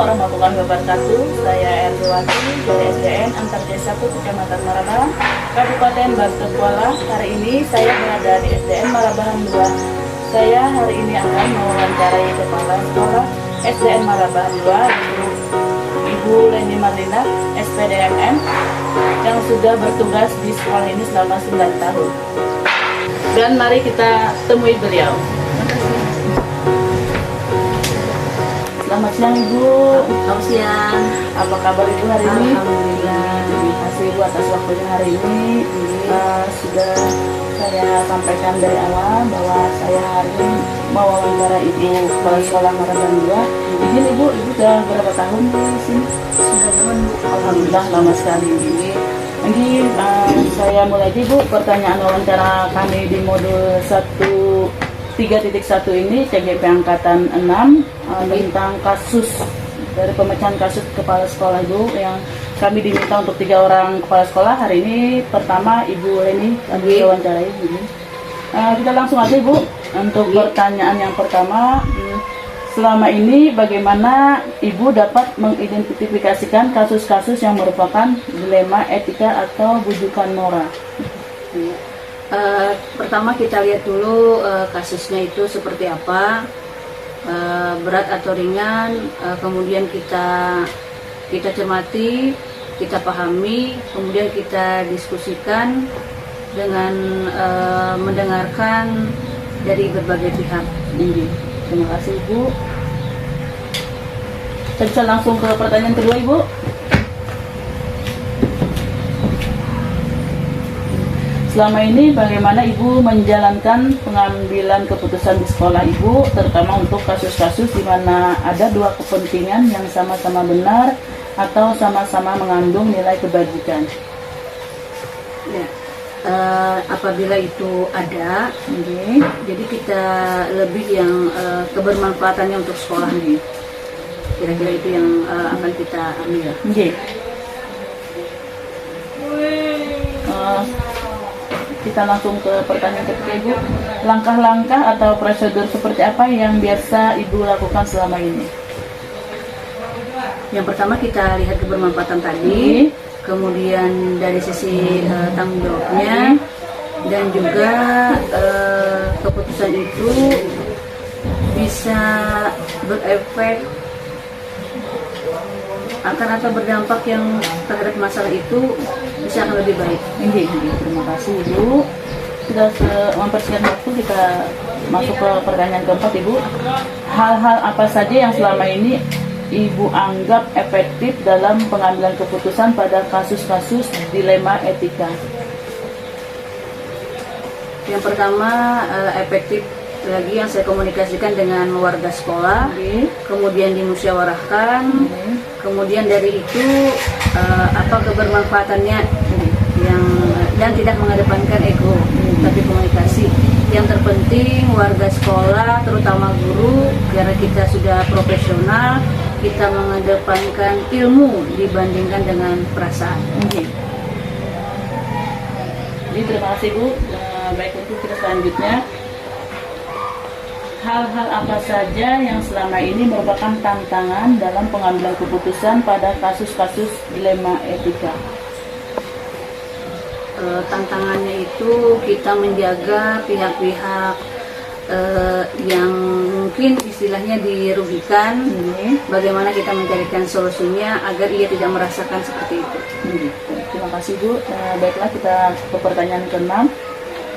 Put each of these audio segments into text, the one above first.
warahmatullahi wabarakatuh. Saya Erwati dari SDN Antarjaya 1 Kecamatan Marabahan, Kabupaten Banteng-Kuala. Hari ini saya berada di SDN Marabahan 2. Saya hari ini akan mewawancarai Kepala Sekolah SDN Marabahan 2, Ibu Leni Marlina, SPDMM, yang sudah bertugas di sekolah ini selama 9 tahun. Dan mari kita temui beliau. Selamat siang Ibu. Selamat siang. Apa kabar Ibu hari ini? Alhamdulillah. Terima kasih Ibu atas waktunya hari ini. Sudah saya sampaikan dari awal bahwa saya hari ini mau wawancara Ibu Kepala Sekolah Marabahan 2. Izin Ibu sudah berapa tahun di sini? 9 tahun Bu. Alhamdulillah lama sekali. Jadi saya mulai aja Ibu pertanyaan wawancara kami di modul 3.1 ini CGP Angkatan 6 tentang kasus dari pemecahan kasus kepala sekolah Ibu yang kami diminta untuk 3 orang kepala sekolah. Hari ini pertama Ibu Leni kami wawancarai. Kita langsung aja Ibu untuk pertanyaan yang pertama. Selama ini bagaimana Ibu dapat mengidentifikasikan kasus-kasus yang merupakan dilema etika atau bujukan moral? Pertama kita lihat dulu kasusnya itu seperti apa, berat atau ringan, kemudian kita cermati, kita pahami, kemudian kita diskusikan dengan mendengarkan dari berbagai pihak. Terima kasih Ibu. Kita bisa langsung ke pertanyaan kedua Ibu. Selama ini bagaimana Ibu menjalankan pengambilan keputusan di sekolah Ibu, terutama untuk kasus-kasus di mana ada 2 kepentingan yang sama-sama benar atau sama-sama mengandung nilai kebajikan? Ya. Apabila itu ada, jadi kita lebih yang kebermanfaatannya untuk sekolah nih. Kira-kira itu yang akan kita ambil. Kita langsung ke pertanyaan ketiga Ibu. Langkah-langkah atau prosedur seperti apa yang biasa Ibu lakukan selama ini? Yang pertama kita lihat kebermanfaatan tadi, kemudian dari sisi tanggung jawabnya, dan juga keputusan itu bisa berefek akan atau berdampak yang terhadap masalah itu bisa akan lebih baik. Terima kasih Ibu. Sudah mempersiapkan waktu, kita masuk ke pertanyaan keempat Ibu. Hal-hal apa saja yang selama ini Ibu anggap efektif dalam pengambilan keputusan pada kasus-kasus dilema etika? Yang pertama efektif lagi yang saya komunikasikan dengan warga sekolah, kemudian dimusyawarahkan, kemudian dari itu apa kebermanfaatannya yang tidak mengedepankan ego, tapi komunikasi. Yang terpenting warga sekolah, terutama guru, karena kita sudah profesional, kita mengedepankan ilmu dibandingkan dengan perasaan. Jadi terima kasih Bu. Baik, untuk kita selanjutnya, hal-hal apa saja yang selama ini merupakan tantangan dalam pengambilan keputusan pada kasus-kasus dilema etika? Tantangannya itu kita menjaga pihak-pihak yang mungkin istilahnya dirugikan, bagaimana kita mencarikan solusinya agar ia tidak merasakan seperti itu. Terima kasih Bu. Baiklah, kita ke pertanyaan ke-6.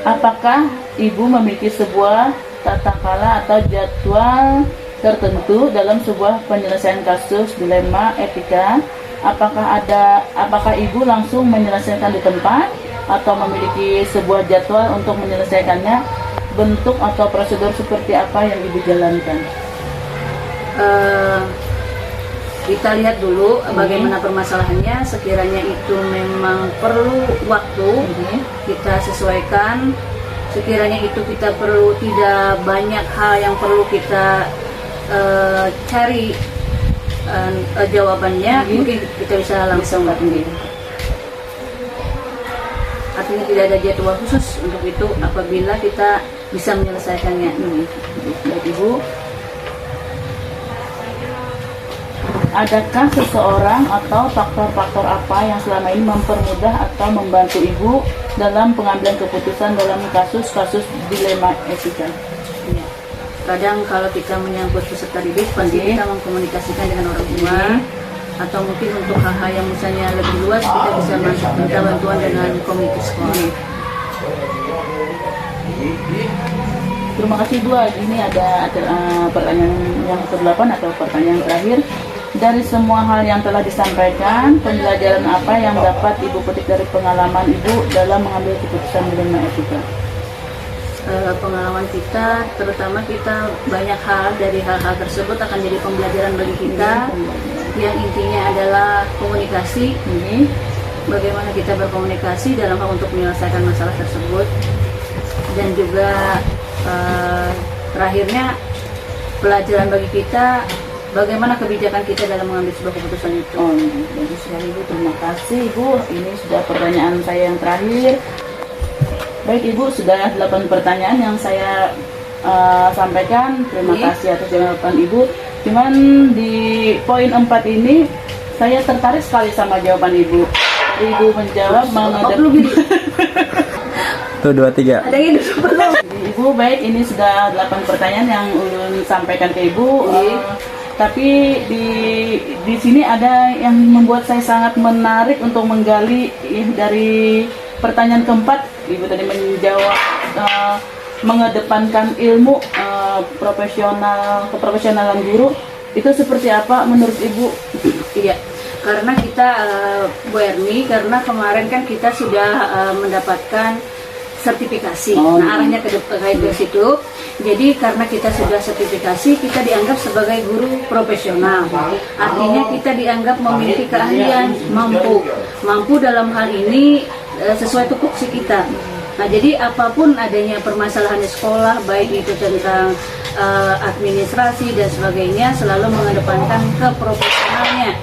Apakah Ibu memiliki sebuah tata krama atau jadwal tertentu dalam sebuah penyelesaian kasus dilema etika? Apakah Ibu langsung menyelesaikan di tempat atau memiliki sebuah jadwal untuk menyelesaikannya? Bentuk atau prosedur seperti apa yang Ibu jalankan? Kita lihat dulu bagaimana permasalahannya. Sekiranya itu memang perlu waktu, kita sesuaikan. Sekiranya itu kita perlu tidak banyak hal yang perlu kita cari jawabannya, mungkin kita bisa langsung artinya tidak ada jadwal khusus untuk itu apabila kita bisa menyelesaikannya. Baik Ibu. adakah seseorang atau faktor-faktor apa yang selama ini mempermudah atau membantu Ibu dalam pengambilan keputusan dalam kasus-kasus dilema etika? Ya. Kadang kalau kita menyangkut peserta didik, pasti Oke. kita mengkomunikasikan dengan orang tua, atau mungkin untuk hal-hal yang misalnya lebih luas kita bisa masuk minta bantuan dengan komite sekolah. Terima kasih Bu. Ini ada pertanyaan yang ke-8 atau pertanyaan terakhir. Dari semua hal yang telah disampaikan, pembelajaran apa yang dapat Ibu petik dari pengalaman Ibu dalam mengambil keputusan dilema etika? Pengalaman kita, terutama kita banyak hal dari hal-hal tersebut akan jadi pembelajaran bagi kita. Yang intinya adalah komunikasi. Ini Bagaimana kita berkomunikasi dalam hal untuk menyelesaikan masalah tersebut, dan juga terakhirnya pelajaran bagi kita bagaimana kebijakan kita dalam mengambil sebuah keputusan itu. Oh, bagus sekali Bu. Terima kasih Ibu. Ini sudah pertanyaan saya yang terakhir. Baik Ibu, sudah 8 pertanyaan yang saya sampaikan. Terima kasih atas jawaban Ibu. Cuman di poin 4 ini saya tertarik sekali sama jawaban Ibu. Ibu menjawab Tuh 2-3. Ada yang belum? Ibu, baik, ini sudah 8 pertanyaan yang Ulun sampaikan ke Ibu. Tapi di sini ada yang membuat saya sangat menarik untuk menggali dari pertanyaan keempat. Ibu tadi menjawab mengedepankan ilmu keprofesionalan guru. Itu seperti apa menurut Ibu? Iya, karena kita Bu Erni, karena kemarin kan kita sudah mendapatkan sertifikasi. Nah, arahnya ke situ. Jadi karena kita sudah sertifikasi, kita dianggap sebagai guru profesional. Artinya kita dianggap memiliki keahlian, mampu dalam hal ini sesuai tupoksi kita. Nah, jadi apapun adanya permasalahan di sekolah, baik itu tentang administrasi dan sebagainya, selalu mengedepankan keprofesionalnya.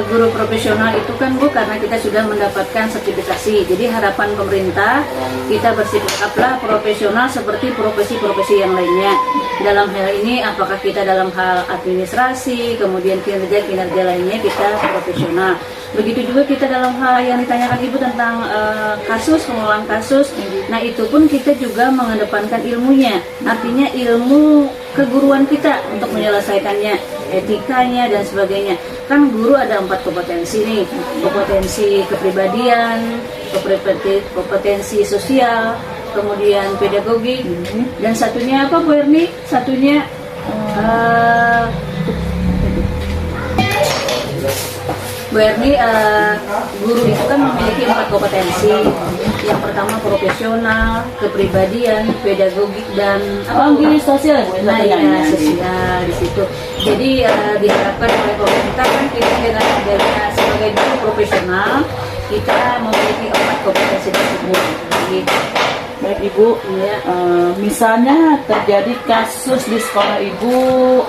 Guru profesional itu kan Bu, karena kita sudah mendapatkan sertifikasi. Jadi harapan pemerintah kita bersikaplah profesional seperti profesi-profesi yang lainnya. Dalam hal ini apakah kita dalam hal administrasi, kemudian kinerja lainnya kita profesional. Begitu juga kita dalam hal yang ditanyakan Ibu tentang pengelolaan kasus. Nah, itu pun kita juga mengedepankan ilmunya. Artinya ilmu keguruan kita untuk menyelesaikannya, etikanya dan sebagainya. Kan guru ada 4 kompetensi nih. Kompetensi kepribadian, kompetensi sosial, kemudian pedagogik, dan satunya apa Bu Erni? Satunya Bu Erni, guru itu kan memiliki 4 kompetensi. Yang pertama profesional, kepribadian, pedagogik, dan Sosial Bu. nah ya, sosial di situ. Jadi diharapkan oleh pemerintah kan kita dengan adanya sebagai guru profesional, kita memiliki 4 kompetensi tersebut. Gitu. Baik Ibu, Ya. misalnya terjadi kasus di sekolah Ibu,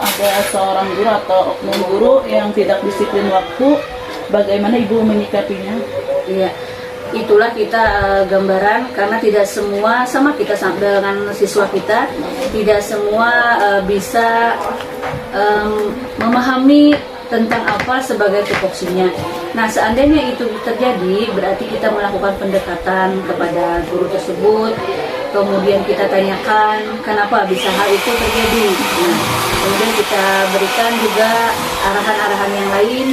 ada seorang guru atau oknum guru yang tidak disiplin waktu, bagaimana Ibu menyikapinya? Iya, itulah kita gambaran, karena tidak semua sama kita dengan siswa kita, tidak semua bisa memahami tentang apa sebagai tupoksinya. Nah, seandainya itu terjadi, berarti kita melakukan pendekatan kepada guru tersebut, kemudian kita tanyakan kenapa bisa hal itu terjadi. Nah, kemudian kita berikan juga arahan-arahan yang lain,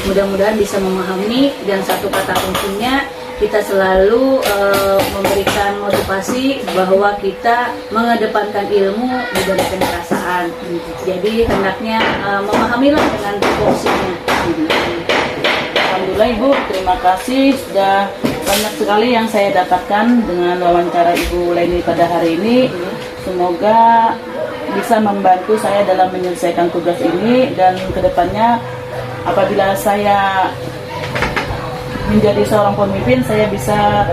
mudah-mudahan bisa memahami. Dan satu kata kuncinya, kita selalu memberikan motivasi bahwa kita mengedepankan ilmu dibandingkan perasaan. Jadi hendaknya memahamilah dengan tupoksinya. Alhamdulillah Ibu, terima kasih. Sudah banyak sekali yang saya dapatkan dengan wawancara Ibu Leni pada hari ini. Semoga bisa membantu saya dalam menyelesaikan tugas ini, dan kedepannya apabila saya menjadi seorang pemimpin, saya bisa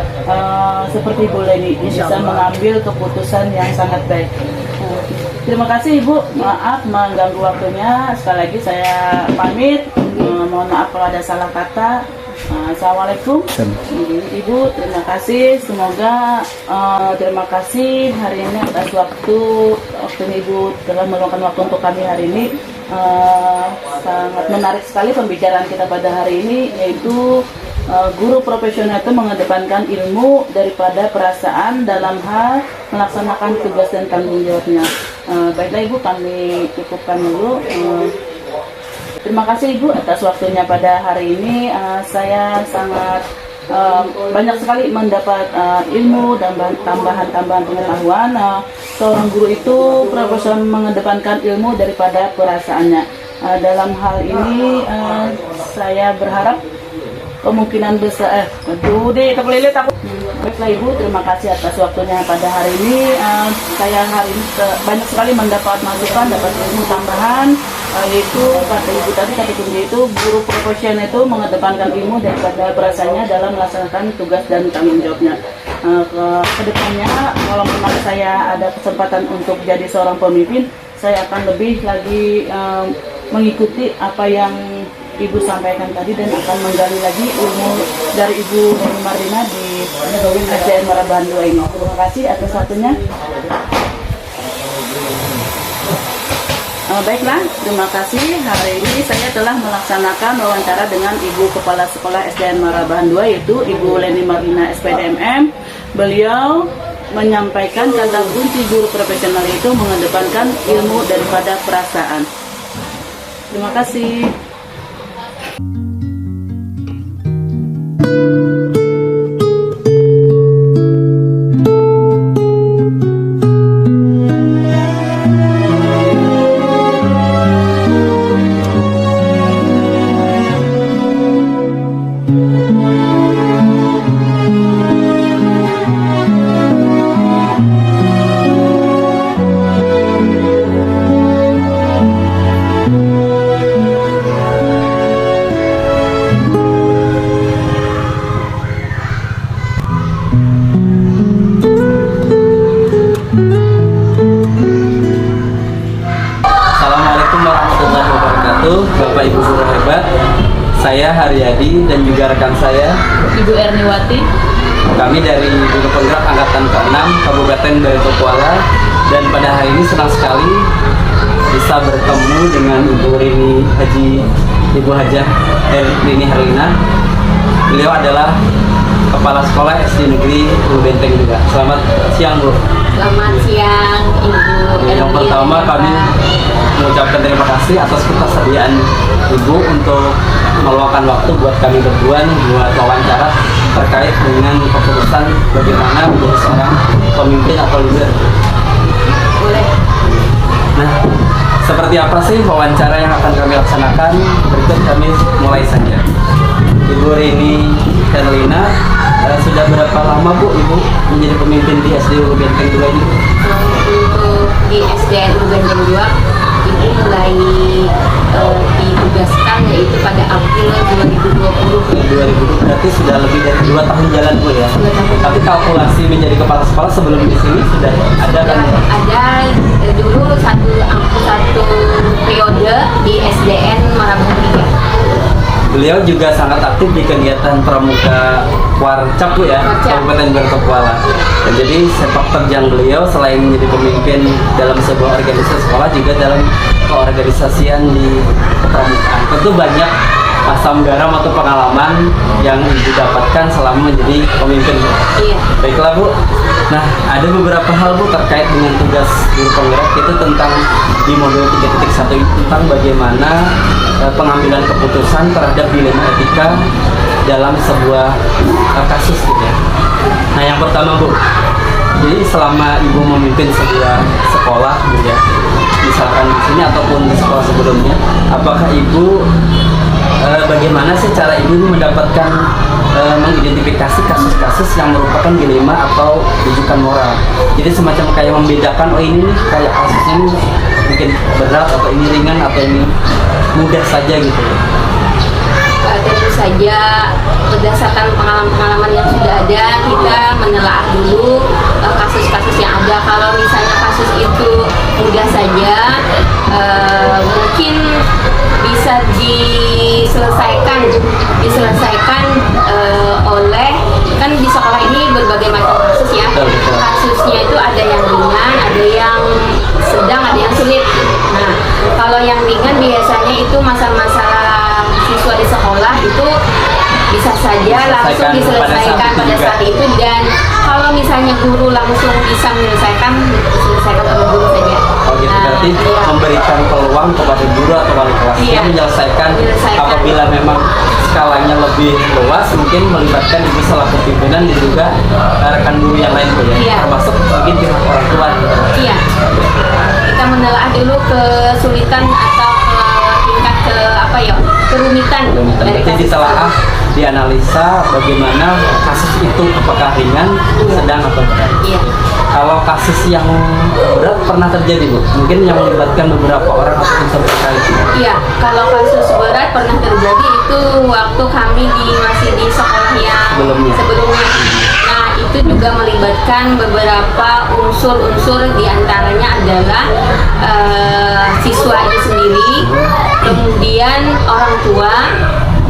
seperti Bu Leni, bisa mengambil keputusan yang sangat baik. Terima kasih Ibu, maaf mengganggu waktunya. Sekali lagi saya pamit, mohon maaf kalau ada salah kata. Assalamualaikum. Ibu, terima kasih. Semoga terima kasih hari ini atas waktu Ibu telah meluangkan waktu untuk kami hari ini. sangat menarik sekali pembicaraan kita pada hari ini, yaitu guru profesional itu mengedepankan ilmu daripada perasaan dalam hal melaksanakan tugas dan tanggung jawabnya. Baiklah Ibu, kami cukupkan dulu. Terima kasih Ibu atas waktunya pada hari ini. Saya sangat banyak sekali mendapat ilmu dan tambahan-tambahan pengetahuan. Seorang guru itu profesional mengedepankan ilmu daripada perasaannya. Dalam hal ini saya berharap kemungkinan besar Baiklah Ibu, terima kasih atas waktunya pada hari ini. Saya hari ini banyak sekali mendapat masukan, dapat ilmu tambahan, yaitu kata Ibu tadi, kata kunci itu guru profesional itu mengedepankan ilmu daripada perasaannya dalam melaksanakan tugas dan tanggung jawabnya. Kedepannya kalau memang saya ada kesempatan untuk jadi seorang pemimpin, saya akan lebih lagi mengikuti apa yang Ibu sampaikan tadi dan akan menggali lagi ilmu dari Ibu Marlina di SDN Marabahan 2 ini. Terima kasih atas waktunya. Baiklah, terima kasih. Hari ini saya telah melaksanakan wawancara dengan Ibu Kepala Sekolah SDN Marabahan 2, yaitu Ibu Leni Marlina SPDMM. Beliau menyampaikan kata kunci guru profesional itu mengedepankan ilmu daripada perasaan. Terima kasih. Bapak Ibu guru hebat, saya Haryadi dan juga rekan saya Ibu Erniwati. Kami dari Guru Penggerak Angkatan ke-6 Kabupaten Baritokuala, dan pada hari ini senang sekali bisa bertemu dengan Ibu Ibu Hajah Rini Harlina. Beliau adalah Kepala Sekolah SD Negeri Ulu Benteng juga. Selamat siang Bu. Selamat siang Ibu. Yang pertama kami mengucapkan terima kasih atas ketersediaan Ibu untuk meluangkan waktu buat kami berdua buat wawancara terkait dengan keputusan bagaimana menjadi seorang pemimpin atau leader. Boleh. Nah, seperti apa sih wawancara yang akan kami laksanakan? Berikut kami mulai saja. Ibu Rini Herlina, sudah berapa lama Bu Ibu menjadi pemimpin di SD Ulu Benteng 2 ini? Untuk di SDN Ulu Benteng 2, Ibu mulai ditugaskan yaitu pada April 2020. Berarti sudah lebih dari 2 tahun jalan Bu ya? 2 tahun. Tapi kalkulasi menjadi kepala sekolah sebelum di sini sudah ada kan? Ada dulu satu periode di SDN Marabahan 3. Beliau juga sangat aktif di kegiatan pramuka Warcap Bu ya, Kabupaten Baritokuala. Dan jadi sepak terjang beliau selain menjadi pemimpin dalam sebuah organisasi sekolah, juga dalam keorganisasian di kepramukaan. Tentu banyak asam garam atau pengalaman yang didapatkan selama menjadi pemimpin. Iya. Baiklah Bu. Nah, ada beberapa hal Bu terkait dengan tugas guru penggerak itu tentang di modul 3.1 ini tentang bagaimana pengambilan keputusan terhadap dilema etika dalam sebuah kasus gitu ya. Nah, yang pertama Bu, jadi selama Ibu memimpin sebuah sekolah Bu ya, misalkan di sini ataupun di sekolah sebelumnya, apakah Ibu bagaimana sih cara Ibu mendapatkan mengidentifikasi kasus-kasus yang merupakan dilema atau rujukan moral? Jadi semacam kayak membedakan, oh ini nih kayak kasusnya ini mungkin berat, atau ini ringan, atau ini mudah saja gitu. Tentu saja berdasarkan pengalaman-pengalaman yang sudah ada, kita menelaah dulu kasus-kasus yang ada. Kalau misalnya kasus itu mudah saja, mungkin bisa diselesaikan oleh, kan di sekolah ini berbagai macam kasus ya. Kasusnya itu ada yang ringan, ada yang sedang, ada yang sulit. Nah, kalau yang ringan misalnya guru langsung bisa menyelesaikan oleh guru saja. Oh gitu, berarti iya. memberikan peluang kepada guru atau wali kelasnya Iya. menyelesaikan. Menyelesaikan. Apabila memang skalanya lebih luas, mungkin melibatkan ibu selaku pimpinan dan juga rekan guru yang lain Bu ya, Iya. termasuk mungkin pihak orang tua. Iya. Kita menelaah dulu kesulitan atau tingkat kerumitan dari Berarti kasus ditelaah, dianalisa bagaimana kasus itu apakah ringan, sedang atau berat. Iya. Kalau kasus yang berat pernah terjadi Bu, mungkin yang melibatkan beberapa orang ataupun sampai kali. Iya, kalau kasus berat pernah terjadi itu waktu kami masih di sekolah yang sebelumnya. Nah, itu juga melibatkan beberapa unsur-unsur, diantaranya adalah siswa itu sendiri, kemudian orang tua,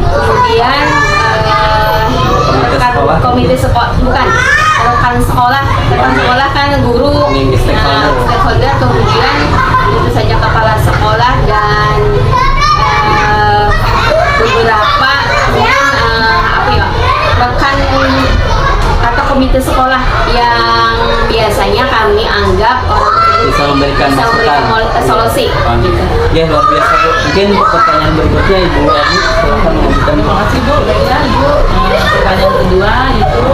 kemudian rekan komite sekolah, bukan rekan sekolah kan guru, stakeholder, kemudian tentu saja kepala sekolah dan beberapa rekan atau komite sekolah yang biasanya kami anggap orang Bisa memberikan solusi. Gitu. Ya, luar biasa Bu. Mungkin pertanyaan berikutnya Ibu Adi, silakan mengajukan. Terima kasih Bu. Baiklah Ibu, pertanyaan kedua itu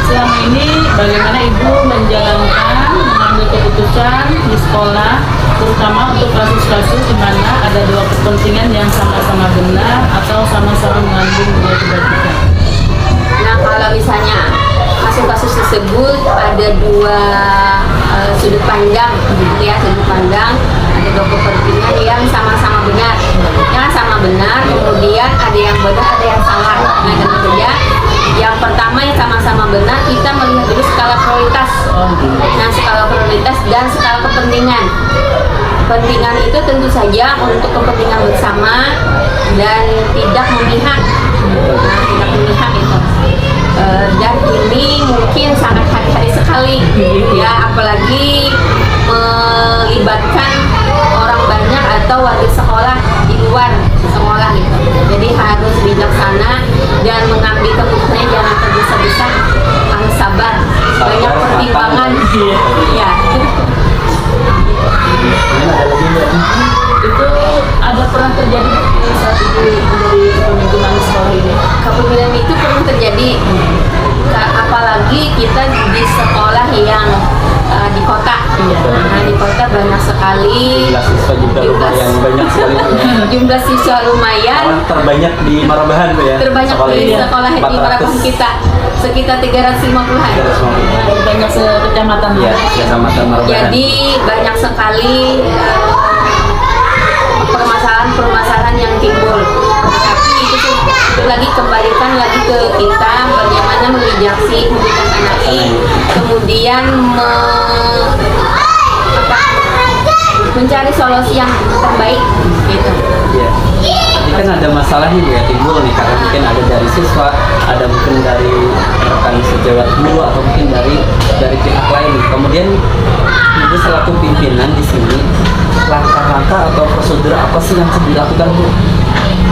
selama ini bagaimana Ibu menjalankan mengambil keputusan di sekolah, terutama untuk kasus-kasus di mana ada dua kepentingan yang sama-sama benar atau sama-sama mengandung dua kebajikan. Nah, kalau misalnya kasus-kasus tersebut ada dua sudut pandang, gitu ya, sudut pandang, ada dua kepentingan yang sama-sama benar, kemudian ada yang benar, ada yang salah. Nah, tentu saja yang pertama yang sama-sama benar, kita melihat dulu skala prioritas. Nah, skala prioritas dan skala kepentingan. Kepentingan itu tentu saja untuk kepentingan bersama dan tidak memihak. Nah, tidak memihak itu. Dan ini mungkin sangat hati-hati sekali, ya, apalagi melibatkan orang banyak atau warga sekolah di luar sekolah gitu. Jadi harus bijaksana dan mengambil keputusannya jangan tergesa-gesa, harus sabar, banyak pertimbangan. Ya. Itu ada pernah terjadi saat Ibu menjadi kepemimpinan sekolah ini? Kepemimpinan itu pernah terjadi, apalagi kita di sekolah yang di kota. Nah, di kota banyak sekali. Jumlah siswa juga lumayan banyak sekali Bu, ya. Jumlah siswa lumayan. Malah terbanyak di Marabahan Bu ya. Terbanyak di sekolah di Marabahan kita sekitar 350-an. Banyak sekecamatan Ya, kecamatan Marabahan. Jadi banyak sekali permasalahan yang timbul. Tapi itu lagi kembalikan lagi ke kita bagaimana membijaksanai, kemudian mencari solusi yang terbaik gitu. Ya. Ini kan ada masalah nih Bu ya, timbul nih karena mungkin ada dari siswa, ada mungkin dari rekan sejawat guru atau mungkin dari pihak lain. Kemudian Ibu selaku pimpinan di sini, langkah-langkah atau prosedur apa sih yang sedang dilakukan Bu?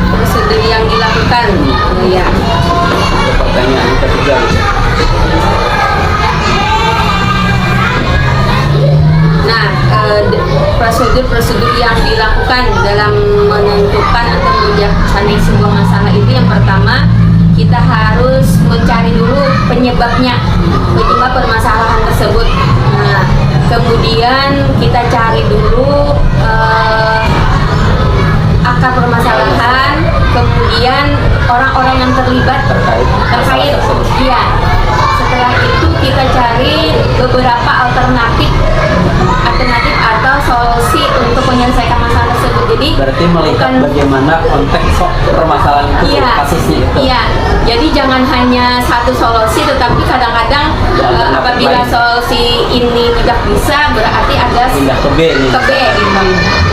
Prosedur yang dilakukan, ya. Pertanyaan ketiga Bu. Nah, prosedur yang dilakukan dalam menentukan atau menbijaksanai sebuah masalah itu yang pertama kita harus mencari dulu penyebab permasalahan tersebut. Nah, kemudian kita cari dulu akar permasalahan, kemudian orang-orang yang terlibat terkait. Iya. Setelah itu kita cari beberapa alternatif atau solusi untuk menyelesaikan masalah tersebut. Jadi berarti melihat bagaimana konteks permasalahan itu, kasusnya itu. Iya. Jadi jangan hanya satu solusi, tetapi kadang-kadang apabila solusi ini tidak bisa, berarti ada pindah ke B nih. Ke B gitu.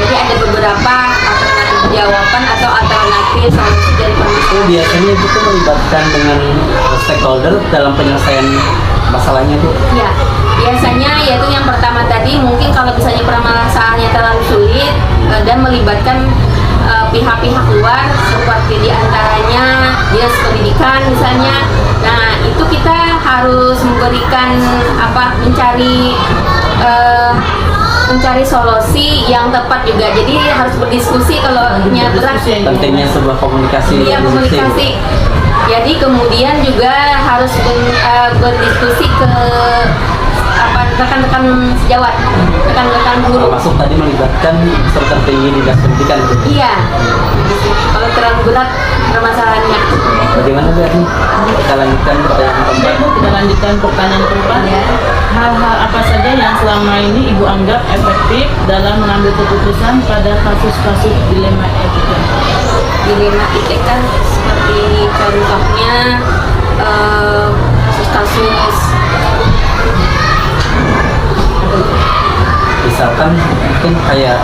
Jadi ada beberapa alternatif jawaban atau alternatif solusi dari permasalahan. Biasanya itu tuh melibatkan dengan stakeholder dalam penyelesaian masalahnya Bu. Ya, biasanya yaitu yang pertama tadi mungkin kalau misalnya permasalahannya terlalu sulit dan melibatkan pihak-pihak luar seperti diantaranya dinas pendidikan misalnya. Nah itu kita harus memberikan mencari solusi yang tepat juga. Jadi harus berdiskusi kalau berat. Pentingnya sebuah komunikasi. Iya, komunikasi. Jadi kemudian juga harus berdiskusi ke rekan-rekan sejawat, rekan-rekan guru. Termasuk tadi melibatkan unsur tertinggi dinas pendidikan. Iya. Kalau terlalu berat permasalahannya. Bagaimana Berni? Kita lanjutkan pertanyaan keempat. Ibu, kita lanjutkan pertanyaan keempat. Hal-hal apa saja yang selama ini Ibu anggap efektif dalam mengambil keputusan pada kasus-kasus dilema etika? Dilema etika seperti contohnya kasus Misalkan mungkin kayak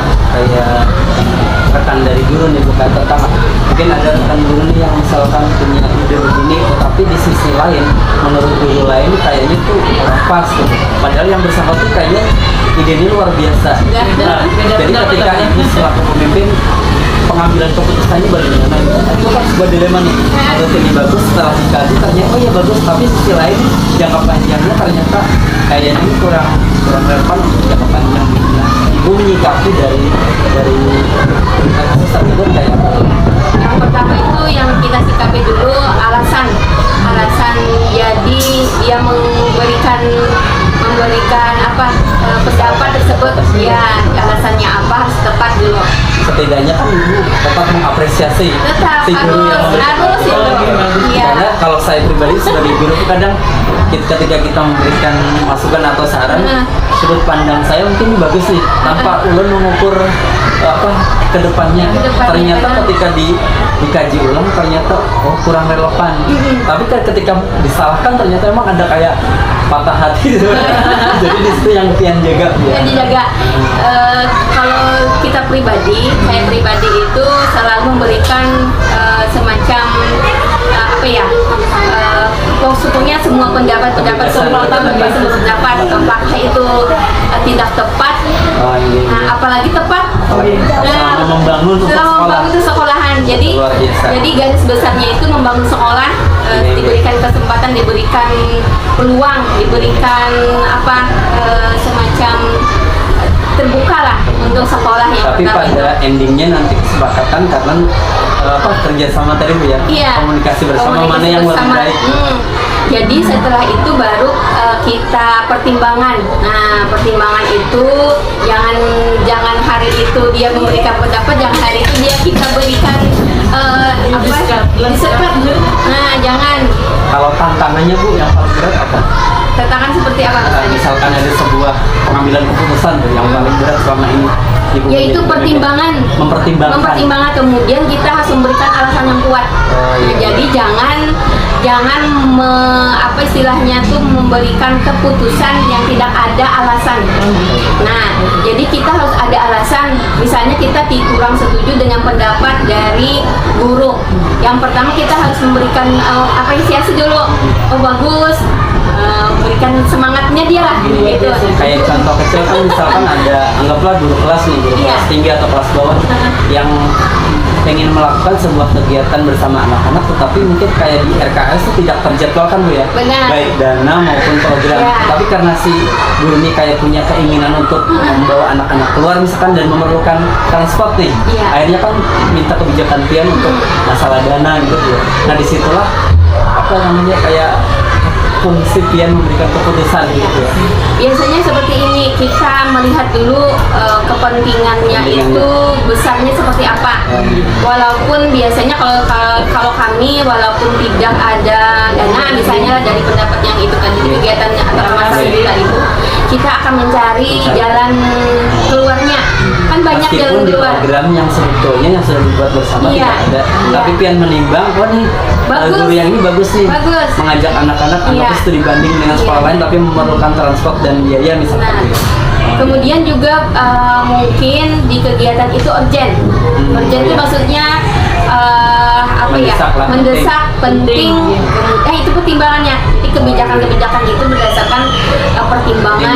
rekan dari guru nih, bukan tetap mungkin ada rekan guru nih yang misalkan punya ide begini, tapi di sisi lain menurut guru lain kayaknya tuh kurang pas tuh. Padahal yang bersama tuh kayaknya ide ini luar biasa. Nah, jadi ketika ibu selaku pemimpin pengambilan keputusannya bagaimana? Itu kan sebuah dilema nih. Menurut ini bagus, setelah dikaji ternyata oh ya bagus, tapi sisi lain jangka panjangnya ternyata kayaknya ini kurang relevan untuk jangka panjang. Nah, ibu menyikapi dari kasus tersebut kayak apa? yang pertama itu yang kita sikapi dulu alasan jadi dia memberikan pendapat tersebut ya alasannya apa harus tepat dulu. Setidaknya kan ibu tetap mengapresiasi Tetap si guru yang harus itu. Iya. Karena kalau saya pribadi sebagai guru kadang ketika kita memberikan masukan atau saran, sudut pandang saya mungkin bagus nih tanpa ulun mengukur kedepannya. Ternyata ketika dikaji ulang ternyata kurang relevan. Tapi ketika disalahkan ternyata emang ada kayak patah hati gitu. Jadi di situ yang pian jaga ya. Yang dijaga. Kalau kita pribadi, saya pribadi itu selalu memberikan semacam sebetulnya semua pendapat semua pendapat apakah itu tidak tepat, apalagi tepat selama membangun itu sekolahan. Jadi garis besarnya itu membangun sekolah, diberikan kesempatan, diberikan peluang, diberikan semacam terbuka lah untuk sekolah yang tapi pertama pada itu. endingnya nanti kesepakatan karena kerjasama tadi Bu ya, Iya, komunikasi bersama komunikasi mana yang bersama. lebih baik. Jadi setelah itu baru kita pertimbangan. Nah, pertimbangan itu jangan hari itu dia memberikan pendapat, jangan hari itu kita berikan disekat. Nah, jangan. Kalau tantangannya Bu yang paling berat apa? Tantangan seperti apa? Misalkan ada sebuah pengambilan keputusan tuh yang paling berat selama ini Ibu Yaitu menjadi pertimbangan. Mempertimbangkan, kemudian kita harus memberikan alasan yang kuat. iya. Jadi jangan istilahnya tuh memberikan keputusan yang tidak ada alasan. Nah, jadi kita harus ada alasan. Misalnya kita kurang setuju dengan pendapat dari guru. Yang pertama kita harus memberikan apresiasi dulu. Oh bagus. Berikan semangatnya dia lah gitu. Kayak contoh kecil kan misalkan ada anggaplah guru kelas nih, guru kelas tinggi atau kelas bawah yang pengen melakukan sebuah kegiatan bersama anak-anak, tetapi mungkin kayak di RKS itu tidak terjadwalkan Bu ya. Benar. Baik dana maupun program. Ya. Tapi karena si guru ini kayak punya keinginan untuk membawa anak-anak keluar misalkan dan memerlukan transport nih. Iya. Akhirnya kan minta kebijakan pian untuk masalah dana gitu ya. Nah disitulah kayak fungsi pian memberikan keputusan gitu ya. Biasanya seperti ini, kita melihat dulu kepentingannya itu besarnya seperti apa. Walaupun biasanya kalau kami walaupun tidak ada dana misalnya dari pendapat yang itu tadi kegiatan antara masa kita itu, kita akan mencari jalan keluarnya. Kan banyak jalan Meskipun di keluar. program yang sebetulnya yang sudah dibuat bersama Iya. tidak ada, tapi pian menimbang, nih Bagus. guru yang ini bagus nih, Bagus. mengajak anak-anak Iya. anggap itu dibanding dengan sekolah Iya. lain, tapi memerlukan transport dan biaya misalnya. Nah, kemudian juga mungkin di kegiatan itu urgent. Urgent itu maksudnya Mendesak lah, mendesak, penting. Itu pertimbangannya. Jadi kebijakan-kebijakan itu berdasarkan pertimbangan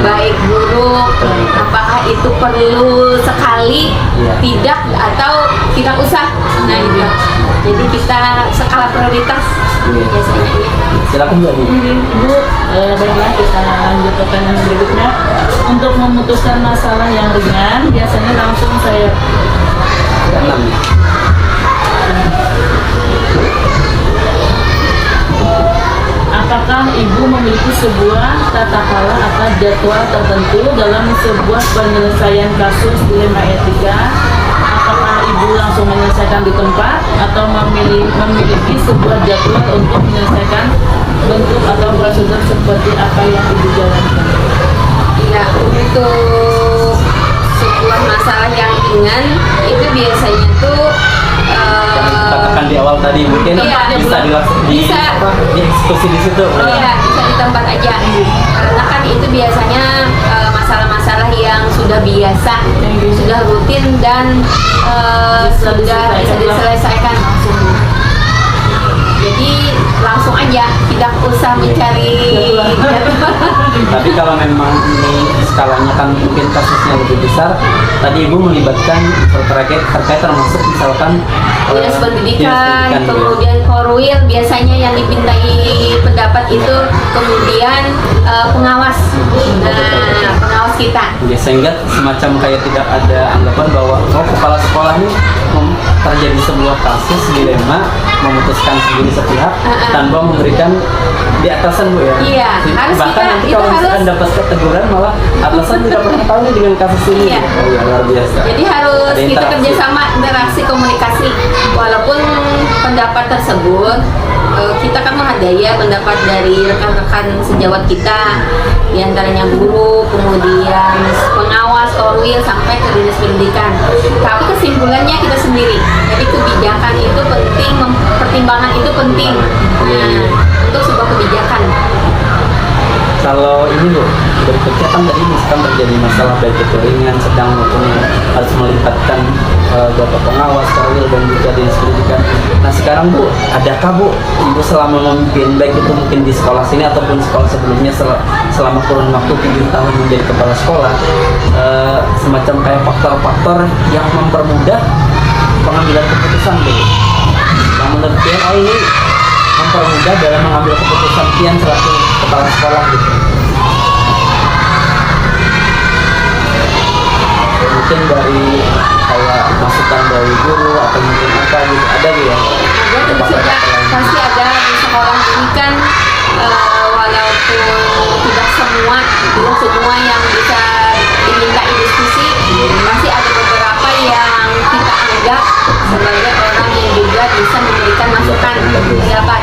baik buruk, apakah itu perlu sekali, tidak atau tidak usah. Nah itu. Jadi kita skala prioritas biasanya. Silakan Bu. Bu, baiklah kita lanjut ke pertanyaan berikutnya. Untuk memutuskan masalah yang ringan, biasanya langsung saya Keenam. apakah ibu memiliki sebuah tata cara atau jadwal tertentu dalam sebuah penyelesaian kasus dilema etika? Apakah ibu langsung menyelesaikan di tempat atau memiliki sebuah jadwal untuk menyelesaikan bentuk atau prosedur seperti apa yang ibu jalankan? Ya, untuk sebuah masalah yang ringan itu biasanya tuh Katakan di awal tadi mungkin Iya, bisa dieksekusi di situ. Iya, bisa di tempat aja. Karena kan itu biasanya masalah-masalah yang sudah biasa, sudah rutin dan sudah bisa diselesaikan langsung. Jadi langsung aja, tidak usah mencari. Tapi kalau memang ini skalanya kan mungkin kasusnya lebih besar, tadi Ibu melibatkan terkait termasuk misalkan Dinas pendidikan, ya. kemudian korwil biasanya yang dipintai pendapat itu, kemudian pengawas, pengawas kita. Ya, sehingga semacam kayak tidak ada anggapan bahwa kepala sekolah ini terjadi sebuah kasus dilema memutuskan sendiri sepihak tanpa memberikan di atasan Bu ya. Iya, harus bahkan nanti kalau misalkan dapat keteguran malah atasan tidak pernah tahu nih dengan kasus ini. Iya. Oh ya, luar biasa. Jadi harus Ada kita interaksi. kerjasama, interaksi, komunikasi. Walaupun pendapat tersebut kita kan menghargai pendapat dari rekan-rekan sejawat kita, diantaranya guru, kemudian pengawas, korwil, sampai ke dinas pendidikan. Tapi kesimpulannya kita sendiri. Jadi kebijakan itu penting, pertimbangan itu penting. Nah, untuk sebuah kebijakan. Kalau ini Bu, berikutnya kan tadi misalkan terjadi masalah baik itu ringan, sedang maupun yang harus melibatkan Bapak pengawas, korwil dan juga dinas pendidikan. Nah sekarang Bu, adakah Bu Ibu selama memimpin baik itu mungkin di sekolah sini ataupun sekolah sebelumnya selama kurun waktu 7 tahun menjadi kepala sekolah, semacam kayak faktor-faktor yang mempermudah pengambilan keputusan Bu? Yang menurut Pian, oh ini mempermudah dalam mengambil keputusan Pian selaku kepala sekolah gitu. Mungkin dari kayak masukan dari guru atau mungkin apa gitu, ada gitu ya? Ada tentu saja, pasti ada di sekolah ini kan, walaupun tidak semua yang bisa dimintai diskusi, masih ada beberapa yang kita anggap sebagai orang yang juga bisa memberikan masukan pendapat.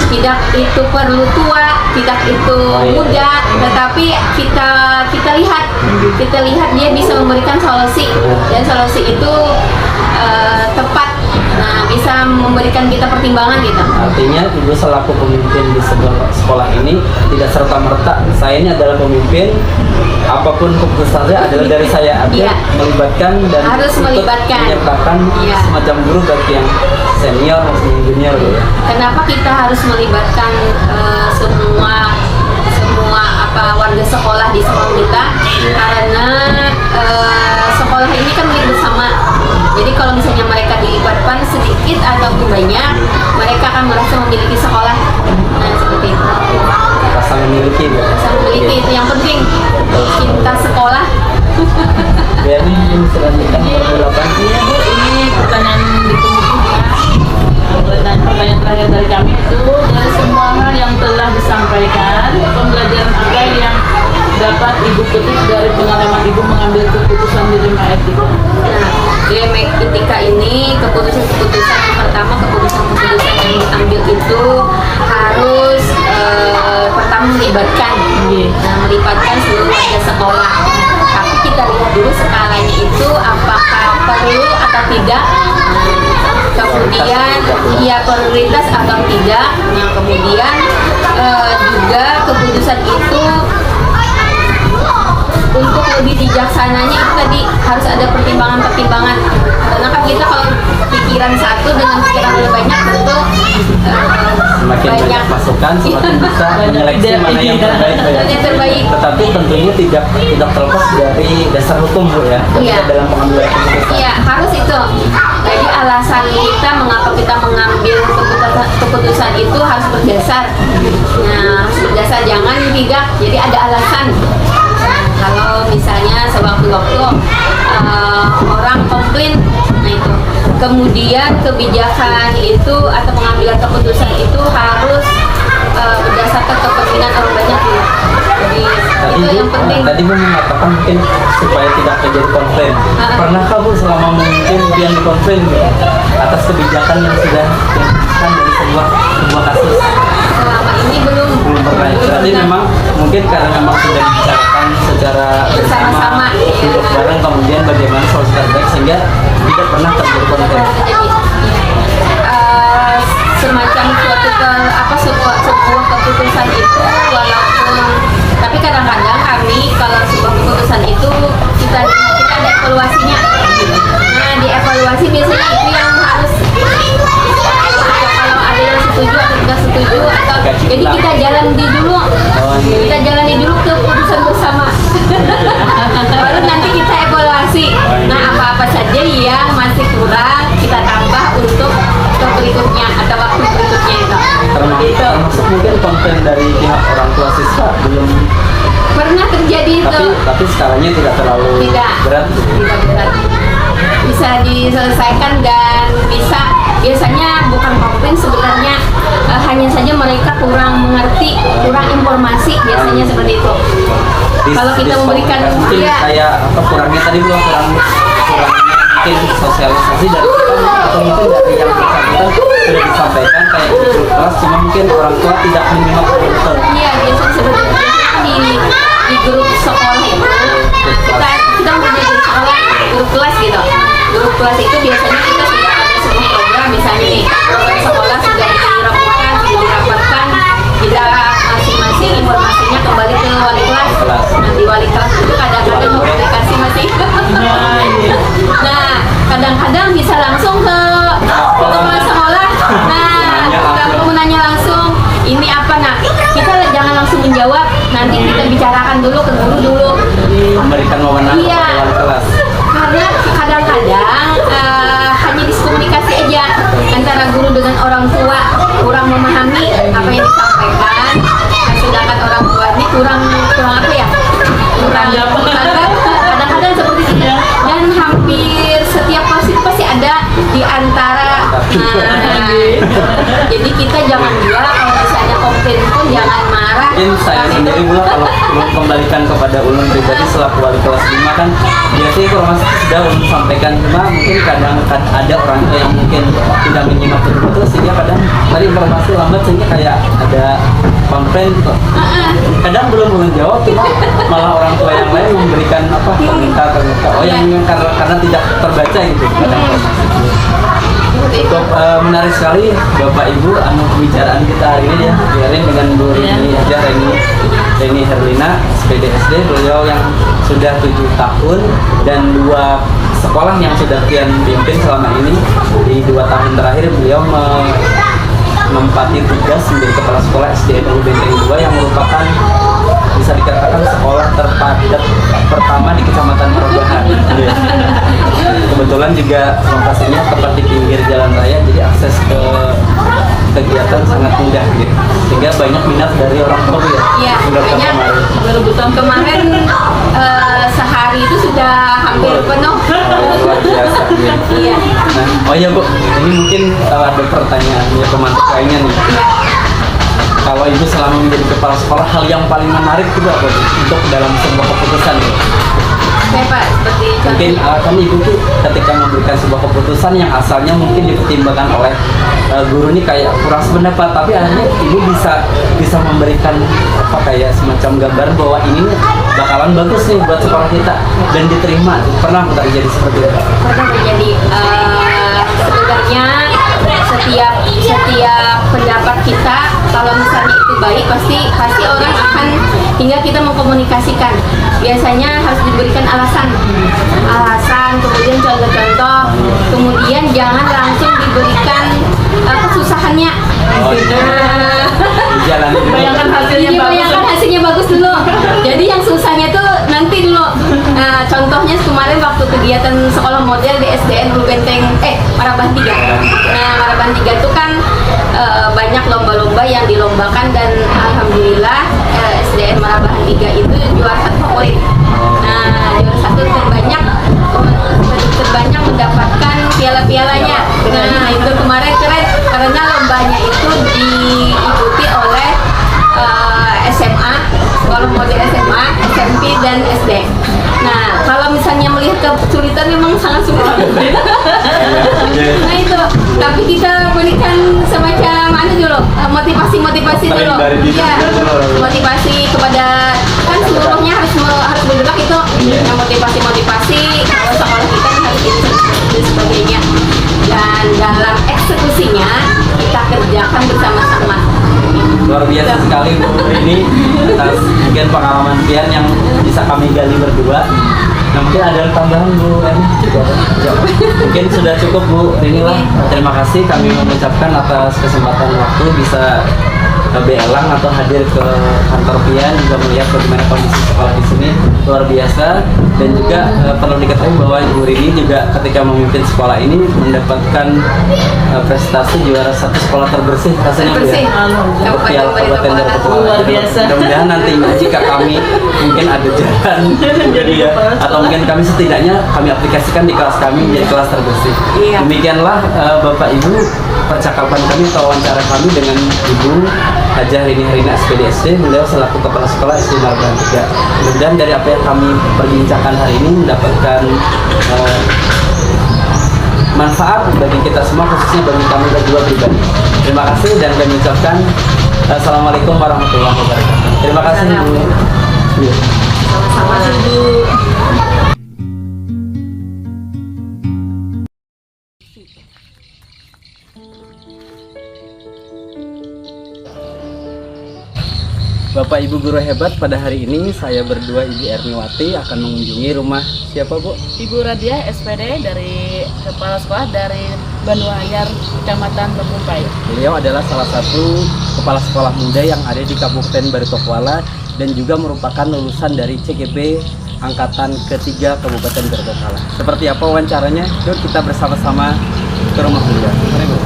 Tidak itu perlu tua, tidak itu muda, tetapi kita lihat dia bisa memberikan solusi, dan solusi itu tepat. Nah, bisa memberikan kita pertimbangan gitu. Artinya Ibu selaku pemimpin di sebuah sekolah ini tidak serta-merta saya ini adalah pemimpin, apapun keputusannya adalah dari saya aja, melibatkan dan harus melibatkan, menyertakan semacam guru bagi yang senior maupun yang junior gitu ya. Kenapa kita harus melibatkan semua warga sekolah di sekolah kita? Karena sekolah ini kan milik bersama. Jadi kalau misalnya mereka dilibatkan sedikit ataupun banyak, mereka akan merasa memiliki sekolah. Nah, seperti itu. Rasa memiliki Bu. Rasa memiliki itu yang penting. Cinta sekolah. Biar ini selanjutkan pergulapan. Iya Bu, ini pertanyaan ditunggu juga. Pertanyaan terakhir dari kami itu, dari semua hal yang telah disampaikan, pembelajaran apa yang dapat Ibu petik dari pengalaman Ibu mengambil keputusan dilema etika? Nah, dilema etika ini keputusan-keputusan yang pertama, keputusan-keputusan yang diambil itu harus pertama melibatkan seluruh warga sekolah. Tapi kita lihat dulu skalanya itu apakah perlu atau tidak. Kemudian prioritas atau tidak. Nah, kemudian juga keputusan itu untuk lebih bijaksananya itu tadi harus ada pertimbangan-pertimbangan. Karena kan kita kalau pikiran satu dengan masukan, semakin bisa menyeleksi mana yang terbaik. Yang terbaik. Tetapi tentunya tidak terlepas dari dasar hukum Bu ya, Iya. dalam pengambilan keputusan. Iya, harus itu. Jadi alasan kita mengapa kita mengambil keputusan itu harus berdasar. Nah, harus berdasar, jangan tidak. Jadi ada alasan. Kalau misalnya sewaktu-waktu orang komplain, nah itu. Kemudian kebijakan itu atau pengambilan keputusan itu harus berdasarkan kepentingan orang banyak dulu. Jadi itu yang penting. Tadi Bu mengatakan mungkin supaya tidak terjadi konflik. Pernahkah Bu selama mungkin yang dikonflik atas kebijakan yang sudah diputuskan dari sebuah kasus? Selama ini belum Pernah. Berarti memang mungkin karena memang sudah dibicarakan secara Bersama-sama, iya. duduk bareng, kemudian bagaimana solusi terbaik sehingga tidak pernah terjadi konflik. terjadi semacam sebuah keputusan itu, walaupun tapi kadang-kadang kami kalau sebuah keputusan itu kita ada evaluasinya. Nah, di evaluasi biasanya itu yang harus kalau ada yang setuju atau tidak setuju, atau jadi kita jalani dulu keputusan bersama. Baru nanti kita evaluasi. Nah, apa-apa saja yang masih kurang kita tambah untuk ke berikutnya atau waktu berikutnya itu. Termasuk mungkin konflik dari pihak orang tua siswa belum, Pernah terjadi itu. tapi skalanya tidak terlalu Tidak. berat. Tidak berat. Bisa diselesaikan dan biasanya bukan komplain sebenarnya, hanya saja mereka kurang mengerti, kurang informasi, biasanya seperti itu. Kalau kita memberikan, mungkin iya. kayak apa kurangnya tadi Bu, kurangnya mungkin sosialisasi dari kita atau mungkin dari yang bersangkutan sudah disampaikan kayak di grup kelas, cuma mungkin orang tua tidak menyimak betul. Iya, biasanya seperti itu. Di grup sekolah itu kita mempunyai grup kelas gitu. Grup kelas itu biasanya kita sudah ada sebuah program, misalnya nih program sekolah sudah dirapatkan, kita masing-masing informasinya kembali ke wali kelas. Nah, di wali kelas itu kadang-kadang komunikasi masih. Nah, kadang-kadang bisa langsung ke kepala sekolah. Nah, kita menanya langsung, ini apa, nah kita jangan langsung menjawab, nanti kita bicarakan dulu ke guru dulu. Memberikan wewenang Iya. kepada wali kelas. Karena kadang-kadang hanya diskomunikasi aja antara guru dengan orang tua, kurang memahami apa yang disampaikan. Nah, sedangkan orang tua ini kurang apa ya? Kadang-kadang seperti itu. Dan hampir setiap kelas itu pasti ada di antara. Jadi kita jangan juga kalau misalnya komplain pun jangan marah. Mungkin saya Karena sendiri itu- pula kalau kembalikan kepada ulun pribadi selaku wali kelas 5 kan biasanya informasi sudah ulun sampaikan, cuma mungkin kadang ada orang tua yang mungkin tidak menyimak betul-betul sehingga kadang tadi informasi lambat sehingga kayak ada komplain gitu. Kadang belum ulun jawab, cuma malah orang tua yang lain memberikan komentar oh yang karena tidak terbaca gitu kadang. Cukup menarik sekali Bapak Ibu pembicaraan kita hari ini ya, biarin dengan Bu Rini aja, Reni Herlina SPDSD, beliau yang sudah 7 tahun dan 2 sekolah yang sudah Kian pimpin selama ini. Di 2 tahun terakhir beliau menempati tugas menjadi kepala sekolah SDN Benteng 2 yang merupakan bisa dikatakan sekolah terpadat pertama di Kecamatan Merobahan. Kebetulan juga lokasinya tepat di pinggir jalan raya, jadi akses ke kegiatan sangat mudah gitu. Sehingga banyak minat dari orang tua ya. Iya, Sudah banyak. kemarin. Kemarin sehari itu sudah hampir penuh. Luar biasa. Iya. Nah, oh iya Bu, ini mungkin ada pertanyaan ya pemantik lainnya nih. Kalau Ibu selama menjadi kepala sekolah, hal yang paling menarik itu apa Bu? Untuk dalam sebuah keputusan Bu? Pak, seperti Mungkin kan Ibu tuh ketika memberikan sebuah keputusan yang asalnya mungkin dipertimbangkan oleh guru ini kayak kurang sependapat, tapi akhirnya Ibu bisa memberikan kayak semacam gambaran bahwa ini bakalan bagus nih buat sekolah kita dan diterima. Pernah terjadi seperti itu? pernah terjadi. Sebenarnya setiap pendapat kita kalau misalnya itu baik pasti orang akan hingga kita mengkomunikasikan. Biasanya harus diberikan alasan, kemudian contoh-contoh, kemudian jangan langsung diberikan kesusahannya. Oh, Jalani dulu. Bayangkan hasilnya Jadi bagus. bayangkan hasilnya bagus dulu. Jadi yang susahnya tuh nanti dulu. Nah, contohnya kemarin waktu kegiatan sekolah model di SDN Ulu Benteng, Maraban 3. Nah, Maraban 3 itu kan banyak lomba-lomba yang dilombakan dan alhamdulillah SDN Maraban 3 itu juara satu favorit. Nah, juara satu terbanyak mendapatkan piala-pialanya. Nah, itu kemarin keren karena lombanya itu diikuti oleh SMA, sekolah model SMA, SMP dan SD. Nah, kalau misalnya melihat kesulitan memang sangat sulit. Nah itu, tapi kita berikan semacam dulu, motivasi dulu. Ya, motivasi kepada kan seluruhnya harus bergerak itu. Nah, motivasi kalau sekolah kita kan harus ini dan sebagainya. Dan dalam eksekusinya kita kerjakan bersama-sama. Luar biasa sekali Bu ini atas mungkin pengalaman Pian yang bisa kami gali berdua. Nah mungkin ada tambahan Bu Eni juga. Mungkin sudah cukup Bu. Inilah terima kasih kami mengucapkan atas kesempatan waktu bisa beelang atau hadir ke kantor Pian juga melihat bagaimana kondisi sekolah di sini luar biasa. Dan juga perlu diketahui bahwa Ibu Rini juga ketika memimpin sekolah ini mendapatkan prestasi juara satu sekolah terbersih rasanya Bu ya. Kabupaten Berkepala. Luar biasa. Mudah-mudahan nanti jika kami mungkin ada jalan jadi ya, atau mungkin kami setidaknya kami aplikasikan di kelas kami menjadi kelas terbersih. Iya. Demikianlah Bapak Ibu percakapan kami atau wawancara kami dengan Ibu Hajah Rini Harina SPDSD, beliau selaku Kepala Sekolah SD Maraban 3. Mudah-mudahan dari apa yang kami perbincangkan hari ini mendapatkan manfaat bagi kita semua, khususnya bagi kami berdua pribadi. Terima kasih dan kami ucapkan Assalamualaikum warahmatullahi wabarakatuh. Terima kasih Bu. Ya. Sama-sama Bu. Bapak Ibu guru hebat, pada hari ini saya berdua Ibu Erniwati akan mengunjungi rumah siapa Bu? Ibu Radia SPD dari Kepala Sekolah dari Banduanyar, Kecamatan Bengkumpai. Beliau adalah salah satu kepala sekolah muda yang ada di Kabupaten Baritokwala dan juga merupakan lulusan dari CGP Angkatan ketiga Kabupaten Baritokwala. Seperti apa wawancaranya? Yuk kita bersama-sama ke rumah beliau. Mari Bu.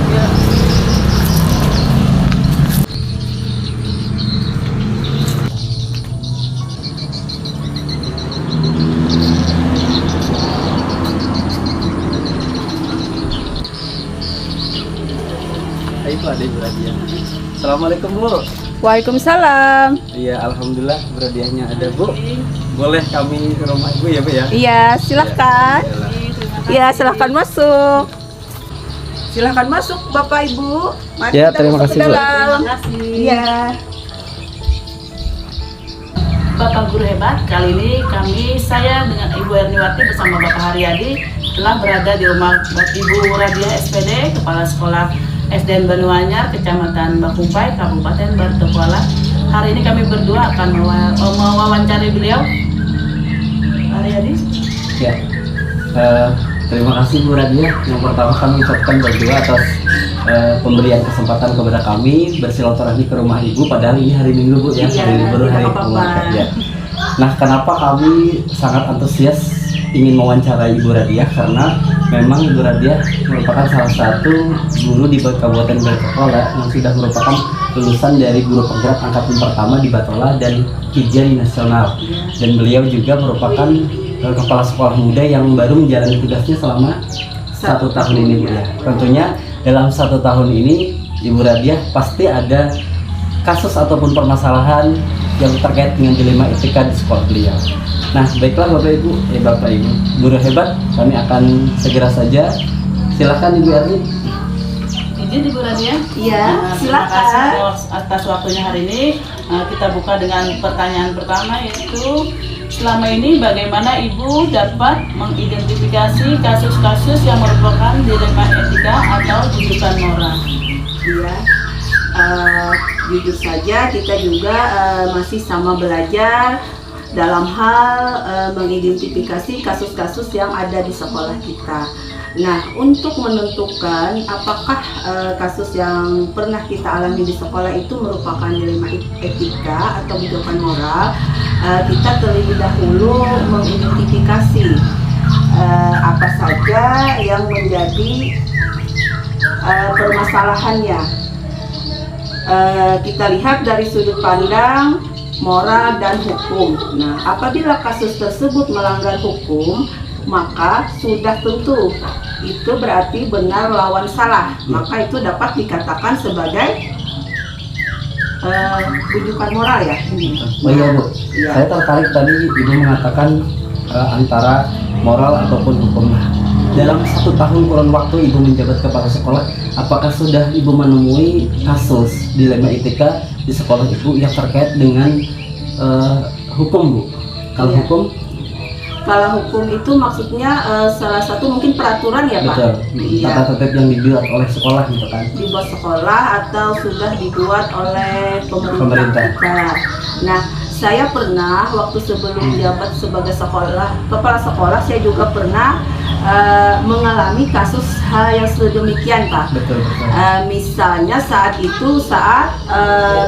Itu ada Ibu Radia. Assalamualaikum Bu. Waalaikumsalam. Iya, alhamdulillah berhadiahnya ada Bu. Boleh kami ke rumah Ibu ya Bu ya? Iya, silahkan. Ya, silahkan masuk. Silahkan masuk Bapak Ibu. Mari Ya, kita terima masuk kasih, ke Bu. dalam. Terima kasih. Iya. Bapak Guru Hebat, kali ini saya dengan Ibu Erniwati bersama Bapak Haryadi telah berada di rumah Ibu Radia SPD, Kepala Sekolah SDN Banduanyar, Kecamatan Bengkumpai, Kabupaten Baritokwala. Hari ini kami berdua akan mewawancari beliau. Haryadi. Ya. Terima kasih Bu Radia. Yang pertama kami ucapkan berdua atas pemberian kesempatan kepada kami bersilaturahmi ke rumah Ibu, padahal ini hari Minggu Bu ya, Iya, hari libur, hari tidak apa-apa. keluarga ya. Nah, kenapa kami sangat antusias ingin mewawancarai Ibu Radia? Karena memang Ibu Radia merupakan salah satu guru di Kabupaten Baritokwala yang sudah merupakan lulusan dari guru penggerak angkatan pertama di Batola dan Kijen Nasional. Dan beliau juga merupakan kepala sekolah muda yang baru menjalani tugasnya selama 1 tahun ini Bu ya. Tentunya dalam 1 tahun ini Ibu Radia pasti ada kasus ataupun permasalahan yang terkait dengan dilema etika di sekolah beliau. Nah, baiklah Bapak Ibu, guru hebat, kami akan segera saja. Silakan Ibu Erni. Izin Ibu Radia. Iya, Terima silakan. kasih atas waktunya hari ini. Kita buka dengan pertanyaan pertama, yaitu selama ini bagaimana Ibu dapat mengidentifikasi kasus-kasus yang merupakan dilema etika atau rujukan moral? Iya. Jujur saja kita juga masih sama belajar dalam hal mengidentifikasi kasus-kasus yang ada di sekolah kita. Nah, untuk menentukan apakah kasus yang pernah kita alami di sekolah itu merupakan dilema etika atau bijakan moral, kita terlebih dahulu mengidentifikasi apa saja yang menjadi permasalahannya. Kita lihat dari sudut pandang moral dan hukum. Nah, apabila kasus tersebut melanggar hukum, maka sudah tentu itu berarti benar lawan salah, maka itu dapat dikatakan sebagai rujukan moral ya. Oh iya Bu, Iya. saya tertarik tadi Ibu mengatakan antara moral ataupun hukum. Dalam 1 tahun kurun waktu Ibu menjabat kepala sekolah, apakah sudah Ibu menemui kasus dilema etika di sekolah Ibu yang terkait dengan hukum Bu? Kalau Iya. hukum? Kalau hukum itu maksudnya salah satu mungkin peraturan ya Pak? Betul, Iya. tata tertib yang dibuat oleh sekolah gitu kan. Dibuat sekolah atau sudah dibuat oleh pemerintah Pemerintah. kita. Nah, saya pernah waktu sebelum menjabat sebagai kepala sekolah, saya juga pernah mengalami kasus hal yang sedemikian Pak. Betul, betul. Misalnya saat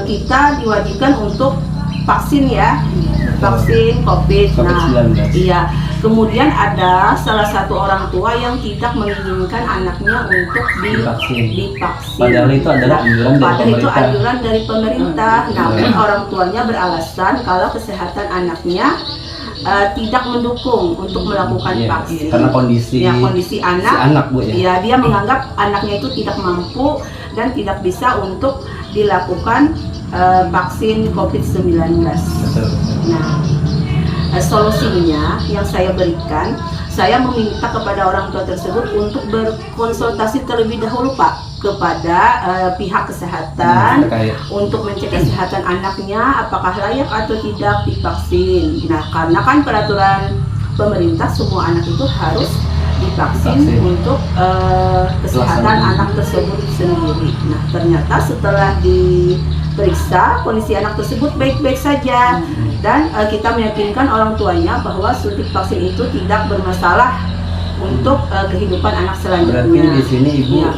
kita diwajibkan untuk vaksin ya, vaksin COVID. Nah, COVID-19. iya. Kemudian ada salah satu orang tua yang tidak menginginkan anaknya untuk divaksin. Padahal itu adalah anjuran dari Padahal itu pemerintah. anjuran dari pemerintah. Namun orang tuanya beralasan kalau kesehatan anaknya tidak mendukung untuk melakukan Iya, vaksin. karena kondisi kondisi anak. si anak Bu ya. Ya, dia menganggap anaknya itu tidak mampu dan tidak bisa untuk dilakukan vaksin COVID-19. Betul, betul. Nah, solusinya yang saya berikan, saya meminta kepada orang tua tersebut untuk berkonsultasi terlebih dahulu Pak kepada pihak kesehatan Terkait. untuk mencek kesehatan anaknya apakah layak atau tidak divaksin. Nah, karena kan peraturan pemerintah semua anak itu harus divaksin Vaksin. untuk kesehatan Pelaksanaan. anak tersebut sendiri. Nah, ternyata setelah diperiksa kondisi anak tersebut baik-baik saja dan kita meyakinkan orang tuanya bahwa suntik vaksin itu tidak bermasalah untuk kehidupan anak selanjutnya. Berarti di sini Ibu Iya.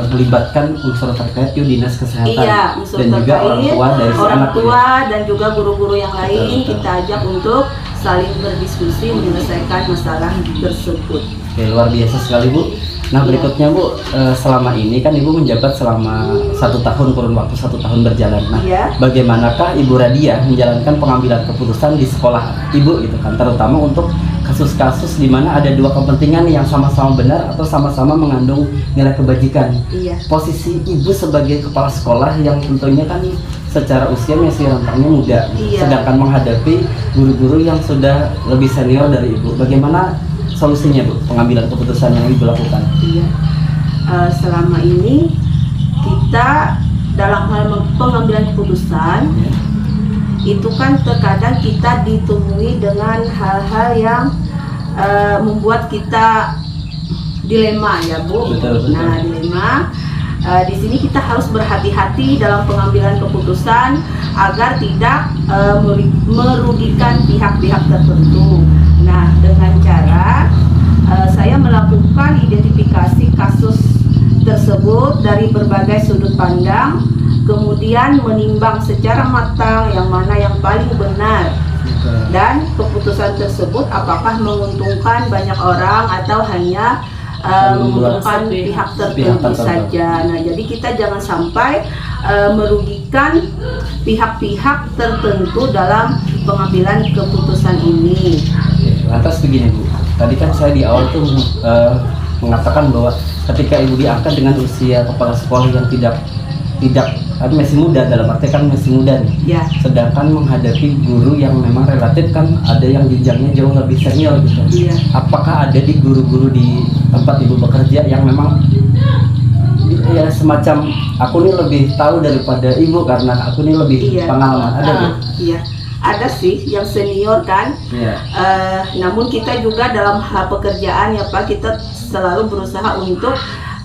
melibatkan unsur terkait yaitu dinas kesehatan Iya, unsur dan juga orang terkait, tua dari si orang anak Bu, ya. tua dan juga guru-guru yang lain Betul. kita ajak untuk saling berdiskusi menyelesaikan masalah tersebut. Oke, luar biasa sekali Bu. Nah Iya. berikutnya Bu, selama ini kan Ibu menjabat selama 1 tahun kurun waktu 1 tahun berjalan. Nah, Iya. bagaimanakah Ibu Radia menjalankan pengambilan keputusan di sekolah Ibu gitu kan, terutama untuk kasus-kasus di mana ada dua kepentingan yang sama-sama benar atau sama-sama mengandung nilai kebajikan. Iya. Posisi Ibu sebagai kepala sekolah yang tentunya kan secara usia masih rentangnya muda, Iya. sedangkan menghadapi guru-guru yang sudah lebih senior dari Ibu, bagaimana solusinya Bu, pengambilan keputusan yang Ibu lakukan? Iya. Selama ini kita dalam hal pengambilan keputusan itu kan terkadang kita ditemui dengan hal-hal yang membuat kita dilema ya Bu. Betul, betul. Nah, dilema di sini kita harus berhati-hati dalam pengambilan keputusan agar tidak merugikan pihak-pihak tertentu. Nah, dengan cara saya melakukan identifikasi kasus tersebut dari berbagai sudut pandang, kemudian menimbang secara matang yang mana yang paling benar dan keputusan tersebut apakah menguntungkan banyak orang atau hanya menguntungkan pihak tertentu saja. Nah, jadi kita jangan sampai merugikan pihak-pihak tertentu dalam pengambilan keputusan ini. Lantas begini Bu, tadi kan saya di awal tuh mengatakan bahwa ketika Ibu diangkat dengan usia kepala sekolah yang tidak masih muda, dalam arti kan masih muda nih, Ya, sedangkan menghadapi guru yang memang relatif kan ada yang jenjangnya jauh lebih senior gitu. iya. Apakah ada di guru-guru di tempat Ibu bekerja yang memang ya semacam aku nih lebih tahu daripada Ibu karena aku nih lebih Iya. pengalaman, ada Bu? Iya, ada sih yang senior kan. Iya. Namun kita juga dalam hal pekerjaan ya Pak, kita selalu berusaha untuk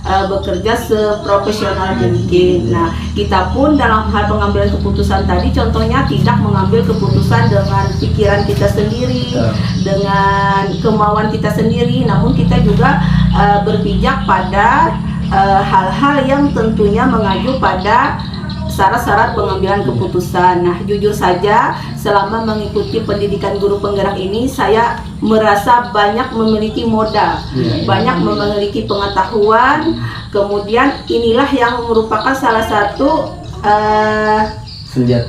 bekerja seprofesional mungkin. Nah, kita pun dalam hal pengambilan keputusan tadi, contohnya tidak mengambil keputusan dengan pikiran kita sendiri, dengan kemauan kita sendiri, namun kita juga berpijak pada hal-hal yang tentunya mengacu pada syarat-syarat pengambilan keputusan. Nah, jujur saja selama mengikuti pendidikan guru penggerak ini, saya merasa banyak memiliki modal, banyak memiliki pengetahuan. Kemudian inilah yang merupakan salah satu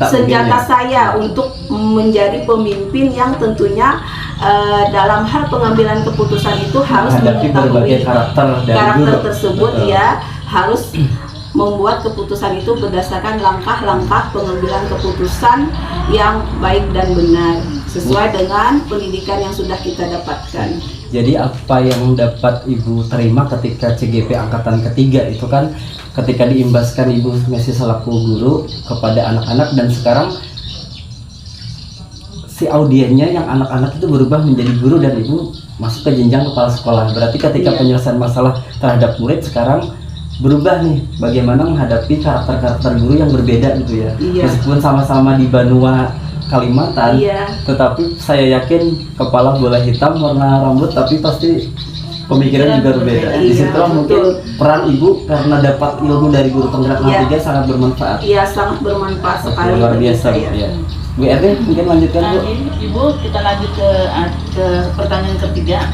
senjata saya untuk menjadi pemimpin yang tentunya dalam hal pengambilan keputusan itu harus mengetahui karakter tersebut, ya harus membuat keputusan itu berdasarkan langkah-langkah pengambilan keputusan yang baik dan benar sesuai dengan pendidikan yang sudah kita dapatkan. Jadi apa yang dapat Ibu terima ketika CGP angkatan ketiga itu kan ketika diimbaskan Ibu masih selaku guru kepada anak-anak, dan sekarang si audiennya yang anak-anak itu berubah menjadi guru dan Ibu masuk ke jenjang kepala sekolah. Berarti ketika penyelesaian masalah terhadap murid sekarang berubah nih, bagaimana menghadapi karakter-karakter guru yang berbeda gitu ya. Meskipun sama-sama di Banua Kalimantan, tetapi saya yakin kepala bola hitam warna rambut, tapi pasti pemikiran juga berbeda. Di situ mungkin peran Ibu karena dapat ilmu dari guru penggerak tiga sangat bermanfaat. Iya, sangat bermanfaat sekali. Luar biasa ya. Bu RT mungkin lanjutkan Bu. Ibu, kita lanjut ke pertanyaan ketiga.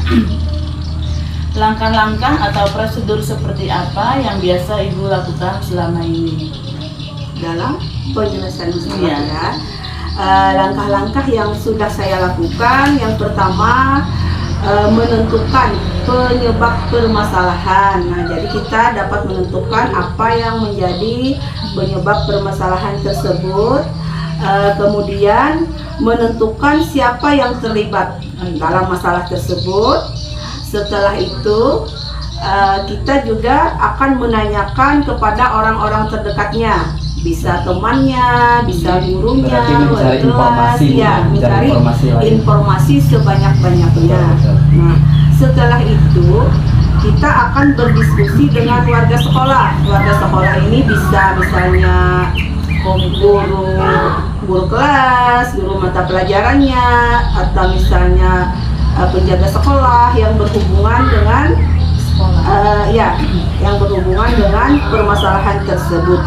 Langkah-langkah atau prosedur seperti apa yang biasa Ibu lakukan selama ini dalam penyelesaian masalah? Langkah-langkah yang sudah saya lakukan, yang pertama menentukan penyebab permasalahan. Nah, jadi kita dapat menentukan apa yang menjadi penyebab permasalahan tersebut. Kemudian menentukan siapa yang terlibat dalam masalah tersebut. Setelah itu kita juga akan menanyakan kepada orang-orang terdekatnya, bisa temannya, bisa gurunya, mencari informasi sebanyak-banyaknya. Nah, setelah itu kita akan berdiskusi dengan warga sekolah. Warga sekolah ini bisa misalnya guru kelas, guru mata pelajarannya, atau misalnya penjaga sekolah yang berhubungan dengan yang berhubungan dengan permasalahan tersebut.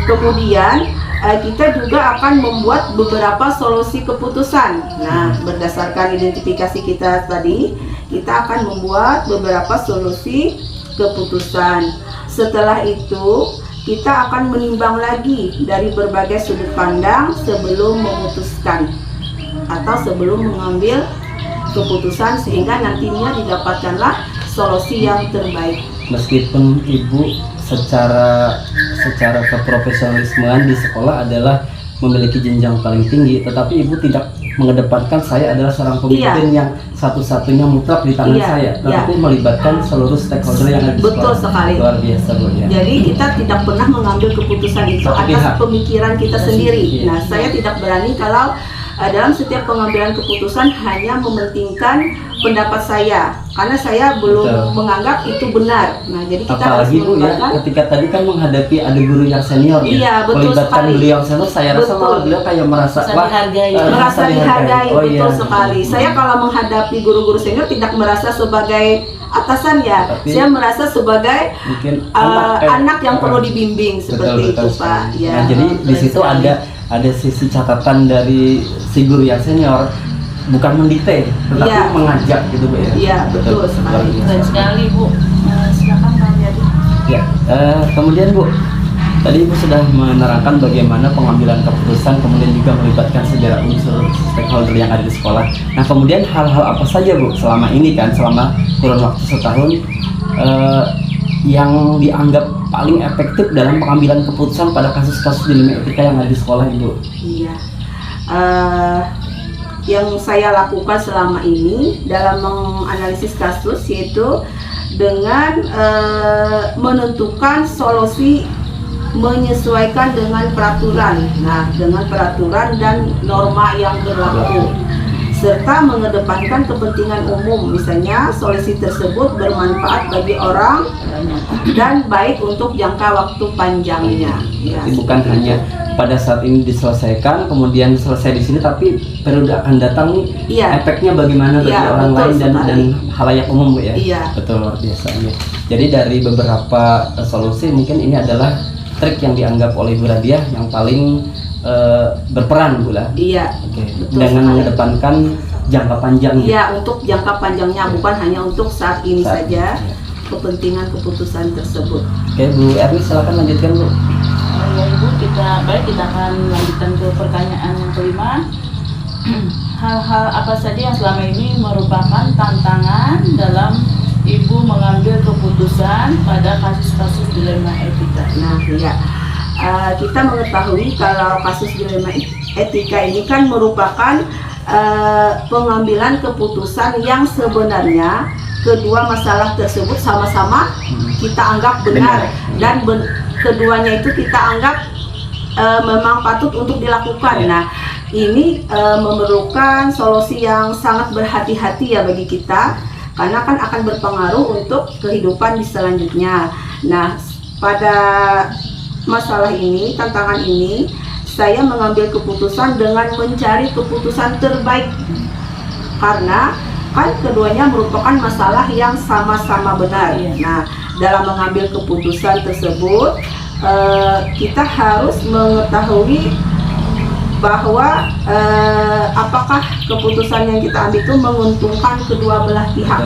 Kemudian kita juga akan membuat beberapa solusi keputusan. Nah, berdasarkan identifikasi kita tadi, kita akan membuat beberapa solusi keputusan. Setelah itu kita akan menimbang lagi dari berbagai sudut pandang sebelum memutuskan atau sebelum mengambil keputusan, sehingga nantinya didapatkanlah solusi yang terbaik. Meskipun Ibu secara keprofesionalismean di sekolah adalah memiliki jenjang paling tinggi, tetapi Ibu tidak mengedepankan saya adalah seorang pemimpin yang satu-satunya mutlak di tangan saya, tetapi melibatkan seluruh stakeholder yang ada di sekolah. Betul sekali. Luar biasa Bu ya. Jadi kita tidak pernah mengambil keputusan itu atas pemikiran kita sendiri. Nah, saya tidak berani kalau dalam setiap pengambilan keputusan hanya mementingkan pendapat saya, karena saya belum menganggap itu benar. Nah, jadi kita apalagi Bu ya, ketika tadi kan menghadapi ada guru yang senior, melibatkan beliau senior, saya rasa malah beliau kayak merasa dihargai. Betul sekali. Saya kalau menghadapi guru-guru senior tidak merasa sebagai atasan ya, tapi saya merasa sebagai anak yang perlu dibimbing seperti itu Pak. Nah, jadi di situ ada sisi catatan dari si guru yang senior, bukan mendikte tetapi mengajak gitu Bu ya. Iya, betul sekali. Betul sekali Bu. Silakan Pak Yadi. Ya, kemudian Bu, tadi Ibu sudah menerangkan bagaimana pengambilan keputusan, kemudian juga melibatkan segala unsur stakeholder yang ada di sekolah. Nah, kemudian hal-hal apa saja Bu selama ini kan, selama kurun waktu setahun yang dianggap paling efektif dalam pengambilan keputusan pada kasus-kasus dilema etika yang ada di sekolah Ibu? Iya, yang saya lakukan selama ini dalam menganalisis kasus yaitu dengan menentukan solusi menyesuaikan dengan peraturan. Nah, dengan peraturan dan norma yang berlaku. serta mengedepankan kepentingan umum, misalnya solusi tersebut bermanfaat bagi orang dan baik untuk jangka waktu panjangnya. Ya, Jadi bukan hanya pada saat ini diselesaikan, kemudian selesai di sini, tapi periode akan datang nih Iya. efeknya bagaimana bagi Iya, orang betul lain dan sekali. halayak umum, Bu ya. Iya. Betul, luar biasa. Ya. Jadi dari beberapa solusi mungkin ini adalah trik yang dianggap oleh Bu Radiah yang paling berperan, Bu lah. Iya. Oke. Betul Dengan sekali. mengedepankan jangka panjangnya. Iya, untuk jangka panjangnya, bukan hanya untuk saat ini Saat ini, saja iya. kepentingan keputusan tersebut. Oke, Bu Erni silakan lanjutkan, Bu. Ya Ibu, kita akan lanjutkan ke pertanyaan yang kelima. Hal-hal apa saja yang selama ini merupakan tantangan dalam Ibu mengambil keputusan pada kasus-kasus dilema etika? Nah, ya. Kita mengetahui kalau kasus dilema etika ini kan merupakan pengambilan keputusan yang sebenarnya kedua masalah tersebut sama-sama kita anggap benar dan keduanya itu kita anggap memang patut untuk dilakukan. Nah, ini memerlukan solusi yang sangat berhati-hati ya bagi kita, karena kan akan berpengaruh untuk kehidupan di selanjutnya. Nah, pada masalah ini, tantangan ini, saya mengambil keputusan dengan mencari keputusan terbaik, karena kan keduanya merupakan masalah yang sama-sama benar. Nah, dalam mengambil keputusan tersebut, kita harus mengetahui bahwa apakah keputusan yang kita ambil itu menguntungkan kedua belah pihak.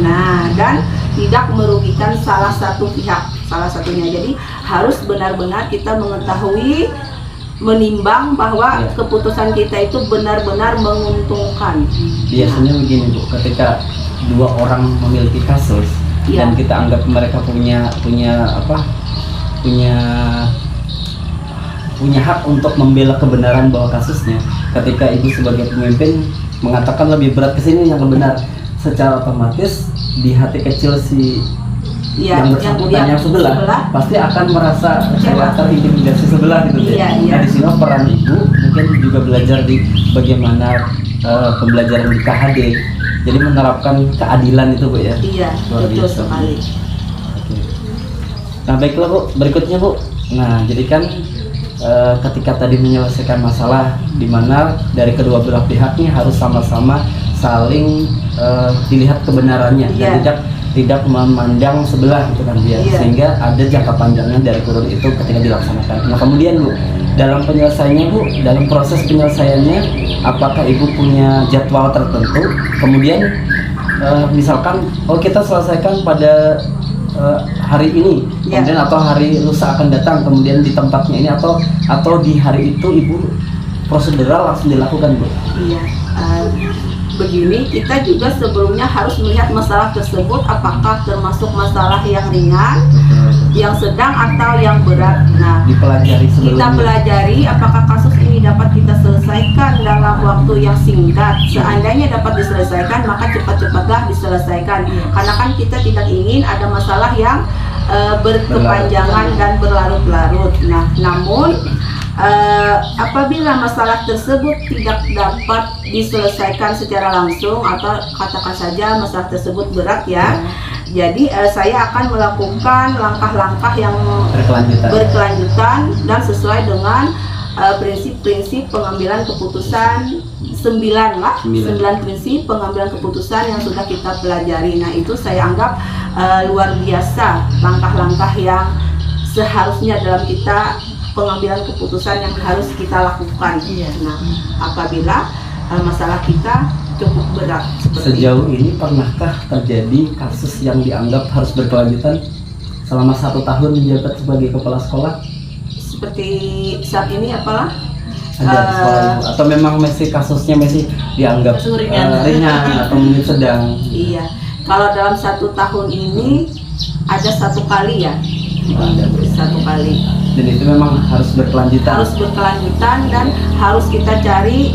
Nah, dan tidak merugikan salah satu pihak, salah satunya. Jadi harus benar-benar kita mengetahui, menimbang bahwa keputusan kita itu benar-benar menguntungkan. Biasanya begini, Bu, ketika dua orang memiliki kasus dan kita anggap mereka punya hak untuk membela kebenaran bahwa kasusnya, ketika Ibu sebagai pemimpin mengatakan lebih berat ke sini yang benar, secara otomatis di hati kecil si yang bersangkutan yang sebelah pasti akan merasa terintimidasi sebelah gitu ya. Nah, di sini peran Ibu mungkin juga belajar di bagaimana pembelajaran di KHD, jadi menerapkan keadilan itu, Bu ya. Iya, betul sekali. Oke. Nah, baiklah, Bu, berikutnya, Bu. Nah, jadi kan ketika tadi menyelesaikan masalah di mana dari kedua belah pihak ini harus sama-sama saling dilihat kebenarannya dan tidak memandang sebelah gitu kan dia, sehingga ada jangka panjangnya dari kurun itu ketika dilaksanakan. Nah, kemudian, Bu, dalam penyelesaiannya, Bu, dalam proses penyelesaiannya, apakah Ibu punya jadwal tertentu? Kemudian misalkan kita selesaikan pada hari ini, kemudian atau hari lusa akan datang, kemudian di tempatnya ini atau di hari itu Ibu prosedural langsung dilakukan, Bu? Iya. Begini, kita juga sebelumnya harus melihat masalah tersebut apakah termasuk masalah yang ringan, yang sedang atau yang berat. Nah, dipelajari sebelumnya. Kita pelajari apakah kasus ini dapat kita selesaikan dalam waktu yang singkat. Seandainya dapat diselesaikan, maka cepat-cepatlah diselesaikan. Karena kan kita tidak ingin ada masalah yang berkepanjangan dan berlarut-larut. Nah, namun apabila masalah tersebut tidak dapat diselesaikan secara langsung, atau katakan saja masalah tersebut berat ya, jadi saya akan melakukan langkah-langkah yang berkelanjutan dan sesuai dengan prinsip-prinsip pengambilan keputusan 9 prinsip pengambilan keputusan yang sudah kita pelajari. Nah, itu saya anggap luar biasa langkah-langkah yang seharusnya dalam kita pengambilan keputusan yang harus kita lakukan. Nah, apabila masalah kita cukup berat sejauh ini, pernahkah terjadi kasus yang dianggap harus berkelanjutan selama 1 tahun menjabat sebagai kepala sekolah? Seperti saat ini apalah? Ada di sekolah Ibu? Atau memang kasusnya masih dianggap ringan atau mungkin sedang? Iya, kalau dalam 1 tahun ini ada 1 kali ya. 1 kali. Dan itu memang harus berkelanjutan. Harus berkelanjutan dan harus kita cari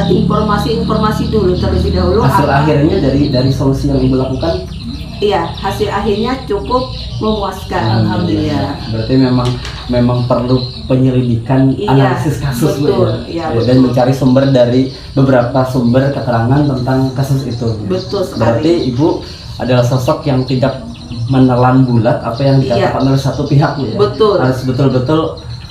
informasi-informasi dulu terlebih dahulu. Hasil akhirnya dari solusi yang Ibu lakukan iya, hasil akhirnya cukup memuaskan. Alhamdulillah. Berarti memang perlu penyelidikan, Iya, analisis kasus, Bu, betul, ya. iya, Dan betul. mencari sumber dari beberapa sumber keterangan tentang kasus itu. Betul sekali. Berarti Ibu adalah sosok yang tidak menelan bulat apa yang Iya. dikatakan oleh satu pihak, Bu, ya. Betul. Harus betul-betul,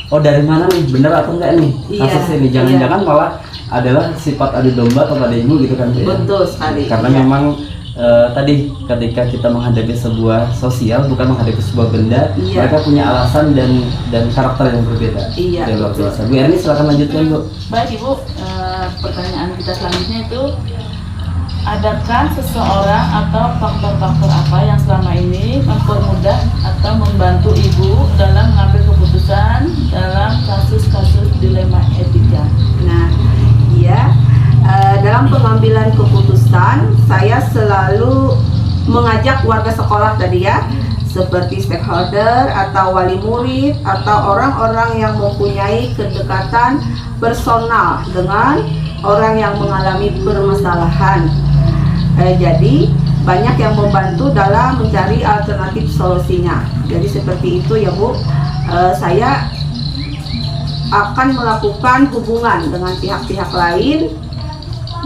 oh dari mana nih, benar atau enggak nih Iya, kasus ini. Jangan-jangan malah adalah sifat adu domba kepada Ibu gitu kan, Bu, ya. Betul sekali. Karena Iya. memang tadi ketika kita menghadapi sebuah sosial, bukan menghadapi sebuah benda, Iya. mereka punya alasan dan karakter yang berbeda. Iya, Ya, luar betul. biasa. Bu Erni silakan lanjutkan, Bu. Baik Ibu, pertanyaan kita selanjutnya itu, adakah seseorang atau faktor-faktor apa yang selama ini mempermudah atau membantu Ibu dalam mengambil keputusan dalam kasus-kasus dilema etika? Nah, iya, dalam pengambilan keputusan saya selalu mengajak warga sekolah tadi ya, seperti stakeholder atau wali murid atau orang-orang yang mempunyai kedekatan personal dengan orang yang mengalami permasalahan. Jadi banyak yang membantu dalam mencari alternatif solusinya. Jadi seperti itu ya Bu. Saya akan melakukan hubungan dengan pihak-pihak lain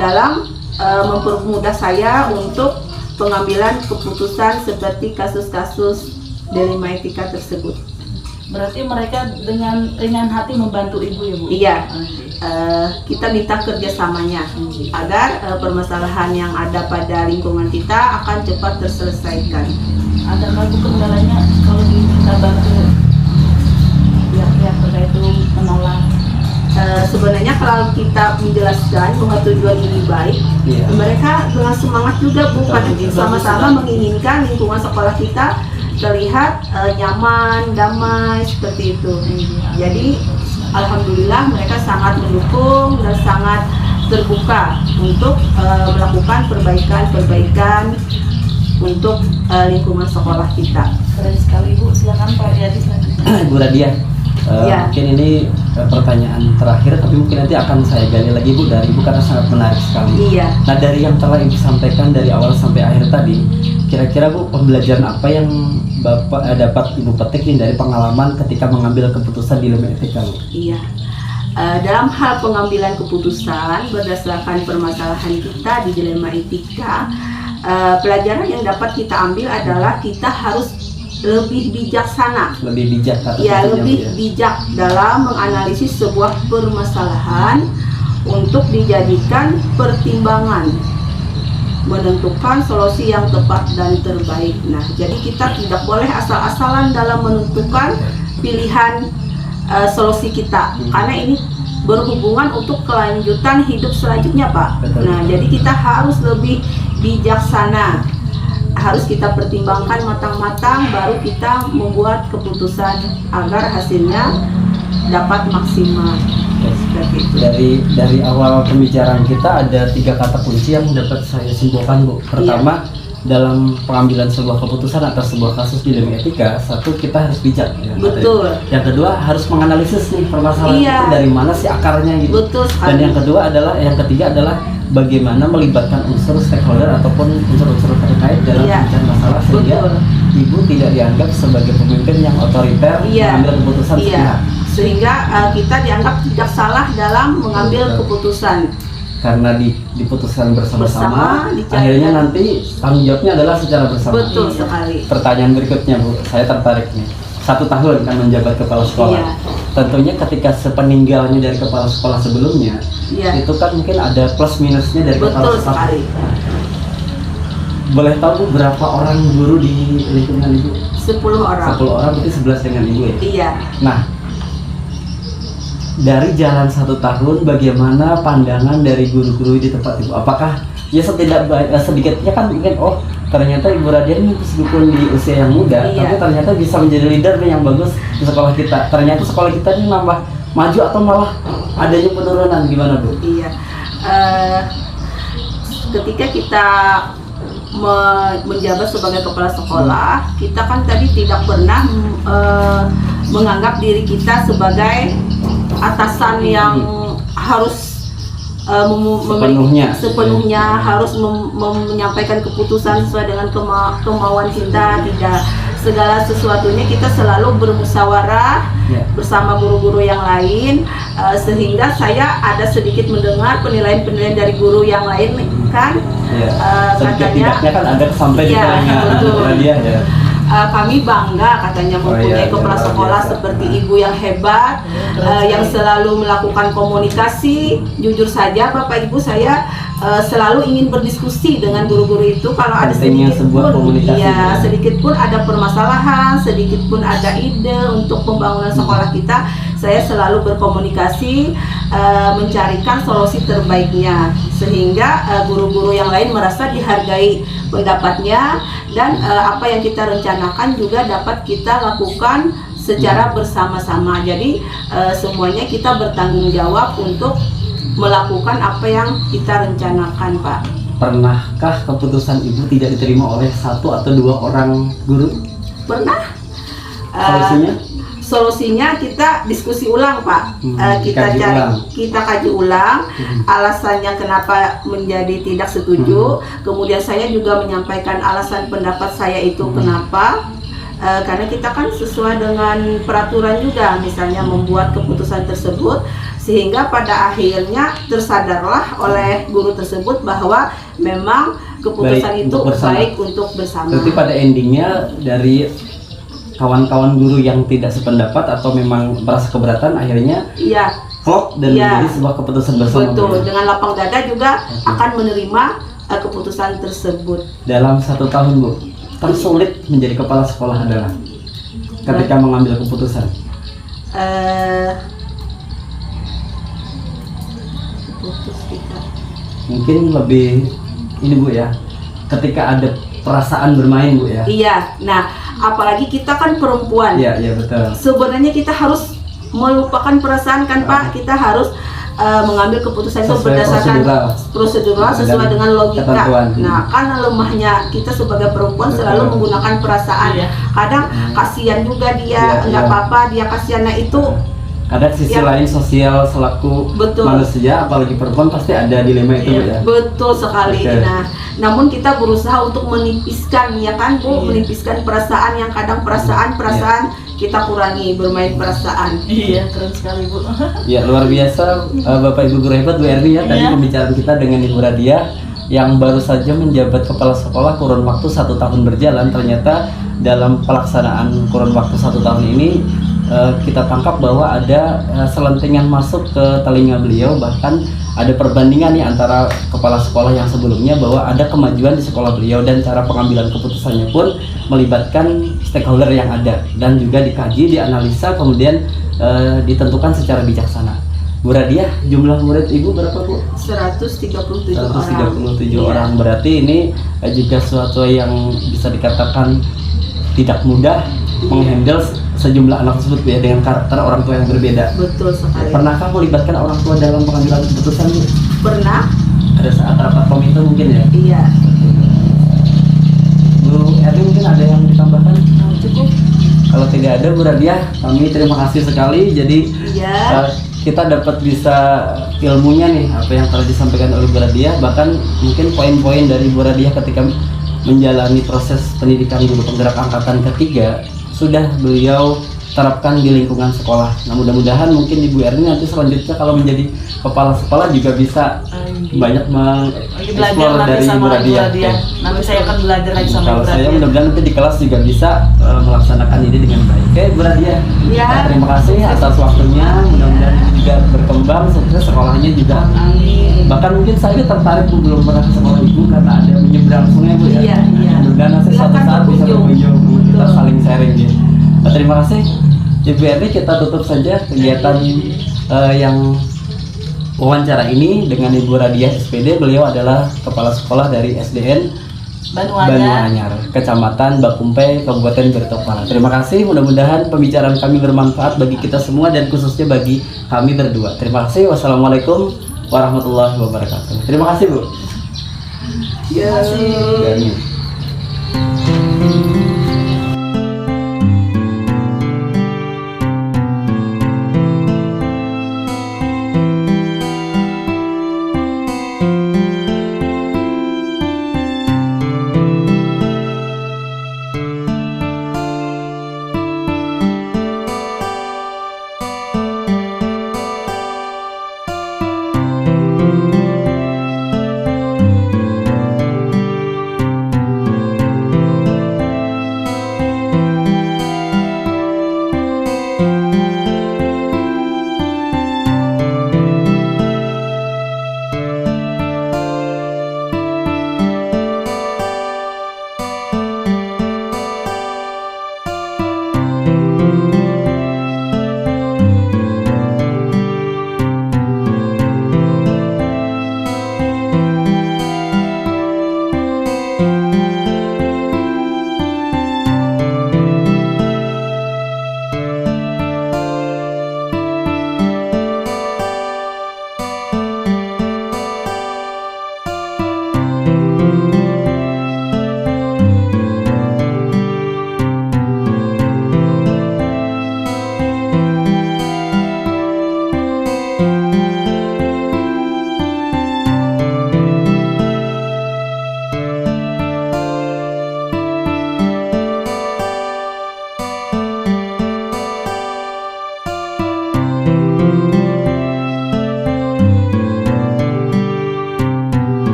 dalam mempermudah saya untuk pengambilan keputusan seperti kasus-kasus dilema etika tersebut. Berarti mereka dengan ringan hati membantu Ibu ya Bu? Iya. Oke. Kita minta kerjasamanya agar permasalahan yang ada pada lingkungan kita akan cepat terselesaikan. Adakah Bu kendalanya kalau kita bantu pihak-pihak terkait itu menolak? Sebenarnya kalau kita menjelaskan bahwa tujuan ini baik, Iya. mereka dengan semangat juga Bu, karena Betul, sama-sama bagus, menginginkan lingkungan sekolah kita terlihat nyaman, damai seperti itu. Jadi alhamdulillah mereka sangat mendukung dan sangat terbuka untuk melakukan perbaikan-perbaikan untuk lingkungan sekolah kita. Keren sekali Bu, silakan Pak Riyadi selanjutnya. Bu Radia, Ya. mungkin ini pertanyaan terakhir, tapi mungkin nanti akan saya gali lagi Bu dari Ibu karena sangat menarik sekali. Iya. Nah, dari yang telah Ibu sampaikan dari awal sampai akhir tadi, kira-kira Bu, pembelajaran apa yang Bapak dapat Ibu petik nih dari pengalaman ketika mengambil keputusan dilema etika, Bu? Iya. Dalam hal pengambilan keputusan berdasarkan permasalahan kita di dilema etika, pelajaran yang dapat kita ambil adalah kita harus lebih bijaksana. Lebih bijak kata Ya, kuncinya, Bu, lebih ya. bijak dalam menganalisis sebuah permasalahan untuk dijadikan pertimbangan menentukan solusi yang tepat dan terbaik. Nah, jadi kita tidak boleh asal-asalan dalam menentukan pilihan solusi kita, karena ini berhubungan untuk kelanjutan hidup selanjutnya, Pak. Betul. Nah, jadi kita harus lebih bijaksana, harus kita pertimbangkan matang-matang, baru kita membuat keputusan agar hasilnya dapat maksimal. Seperti itu. Dari awal pembicaraan kita ada 3 kata kunci yang dapat saya simpulkan, Bu. Pertama, dalam pengambilan sebuah keputusan atas sebuah kasus dilema etika, satu, kita harus bijak, ya, Betul. yang kedua harus menganalisis nih permasalahan Iya. itu dari mana sih akarnya gitu. Betul sekali. Dan yang ketiga adalah bagaimana melibatkan unsur stakeholder ataupun unsur-unsur terkait dalam Iya. pemecahan masalah sehingga Betul. Ibu tidak dianggap sebagai pemimpin yang otoriter Iya. mengambil keputusan Iya. sepihak. Sehingga kita dianggap tidak salah dalam mengambil Betul. keputusan. Karena diputuskan bersama-sama, Bersama, dicari- akhirnya nanti tanggung jawabnya adalah secara bersama. Betul Iya. sekali. Pertanyaan berikutnya, Bu, saya tertarik nih. 1 tahun kan menjabat kepala sekolah. Iya. Tentunya ketika sepeninggalnya dari kepala sekolah sebelumnya, Iya. itu kan mungkin ada plus minusnya dari kepala Betul sekolah. sekali. Boleh tahu, Bu, berapa orang guru di lingkungan Ibu? 10 orang. 10 orang, berarti 11 dengan Ibu ya? Iya. Nah, dari jalan 1 tahun, bagaimana pandangan dari guru-guru di tempat Ibu? Apakah ya sedikitnya kan mungkin, oh ternyata Ibu Radia ini meskipun di usia yang muda, Iya. tapi ternyata bisa menjadi leader nih yang bagus di sekolah kita. Ternyata sekolah kita ini nambah maju atau malah adanya penurunan, gimana, Bu? Iya. Ketika kita menjabat sebagai kepala sekolah, kita kan tadi tidak pernah menganggap diri kita sebagai atasan yang harus sepenuhnya harus menyampaikan keputusan sesuai dengan kemauan kita. Tidak, segala sesuatunya kita selalu bermusyawarah bersama guru-guru yang lain, sehingga saya ada sedikit mendengar penilaian-penilaian dari guru yang lain kan, katanya kan ada sampai di telinga dia ya. Kami bangga katanya mempunyai kepala sekolah seperti ibu yang hebat, yang selalu melakukan komunikasi. Jujur saja Bapak Ibu, saya selalu ingin berdiskusi dengan guru-guru itu kalau ada sedikit pun ada permasalahan, sedikit pun ada ide untuk pembangunan sekolah kita, saya selalu berkomunikasi, mencarikan solusi terbaiknya, sehingga guru-guru yang lain merasa dihargai pendapatnya, dan apa yang kita rencanakan juga dapat kita lakukan secara bersama-sama. Jadi semuanya kita bertanggung jawab untuk melakukan apa yang kita rencanakan, Pak. Pernahkah keputusan Ibu tidak diterima oleh 1 atau 2 orang guru? Pernah. Solusinya kita diskusi ulang, Pak. Kita kaji ulang alasannya kenapa menjadi tidak setuju. Kemudian saya juga menyampaikan alasan pendapat saya itu kenapa. Karena kita kan sesuai dengan peraturan juga, misalnya membuat keputusan tersebut, sehingga pada akhirnya tersadarlah oleh guru tersebut bahwa memang keputusan itu baik untuk bersama. Berarti pada endingnya dari kawan-kawan guru yang tidak sependapat atau memang merasa keberatan, akhirnya klop dan menjadi sebuah keputusan bersama. Betul, dengan lapang dada juga akan menerima keputusan tersebut. Dalam 1 tahun, Bu, tersulit menjadi kepala sekolah adalah ketika mengambil keputusan. Mungkin lebih ini, Bu, ya, ketika ada perasaan bermain, Bu, ya. Iya, nah apalagi kita kan perempuan. Iya, betul. Sebenarnya kita harus melupakan perasaan kan, Pak. Kita harus mengambil keputusan itu berdasarkan prosedural sesuai dengan logika. Nah, karena lemahnya kita sebagai perempuan selalu menggunakan perasaan. Kadang kasihan juga dia, nggak apa-apa dia kasihan. Nah itu ada sisi lain sosial selaku manusia, apalagi perempuan pasti ada dilema itu, ya. Betul sekali. Nah, namun kita berusaha untuk menipiskan, ya kan, Bu, menipiskan perasaan yang kadang perasaan kita kurangi, bermain perasaan. Iya, keren sekali, Bu. Ya, luar biasa Bapak Ibu guru hebat, Bu Erni, ya. Tadi pembicaraan kita dengan Ibu Radia yang baru saja menjabat kepala sekolah kurun waktu 1 tahun berjalan. Ternyata dalam pelaksanaan kurun waktu 1 tahun ini kita tangkap bahwa ada selentingan masuk ke telinga beliau, bahkan ada perbandingan nih antara kepala sekolah yang sebelumnya, bahwa ada kemajuan di sekolah beliau dan cara pengambilan keputusannya pun melibatkan stakeholder yang ada dan juga dikaji, dianalisa, kemudian ditentukan secara bijaksana. Bu Radia, jumlah murid Ibu berapa, Bu? 137 orang. Berarti ini juga sesuatu yang bisa dikatakan tidak mudah menghandle sejumlah anak tersebut, ya, dengan karakter orang tua yang berbeda. Betul sekali. Pernahkah melibatkan orang tua dalam pengambilan keputusan, Bu? Pernah. Ada saat rapat komite mungkin, ya? Iya. Bu Erni, mungkin ada yang ditambahkan? Cukup. Kalau tidak ada, Bu Radia, kami terima kasih sekali. Jadi kita dapat bisa ilmunya nih, apa yang telah disampaikan oleh Bu Radia, bahkan mungkin poin-poin dari Bu Radia ketika menjalani proses pendidikan guru penggerak angkatan ketiga sudah beliau terapkan di lingkungan sekolah. Nah, mudah-mudahan mungkin Ibu Erni nanti selanjutnya kalau menjadi kepala sekolah juga bisa banyak mengeksplor dari Ibu Radia. Nanti saya akan belajar lagi sama Kalau Ibu Radia. saya mudah-mudahan nanti di kelas juga bisa melaksanakan ini dengan baik. Oke, Bu Radia. Terima kasih atas waktunya. Mudah-mudahan juga berkembang, sukses sekolahnya juga. Bahkan mungkin saya tertarik, Bu, belum pernah ke sekolah Ibu karena ada menyeberang sungai, Bu, ya. Mudah-mudahan nanti suatu saat bisa berkunjung, kita saling sharing, ya. Terima kasih Ibu Erni. Kita tutup saja kegiatan yang wawancara ini dengan Ibu Radia SPD. Beliau adalah kepala sekolah dari SDN Banyuanyar, Kecamatan Bakumpe, Kabupaten Bertopala. Terima kasih, mudah-mudahan pembicaraan kami bermanfaat bagi kita semua dan khususnya bagi kami berdua. Terima kasih. Wassalamualaikum warahmatullahi wabarakatuh. Terima kasih, Bu. Terima kasih.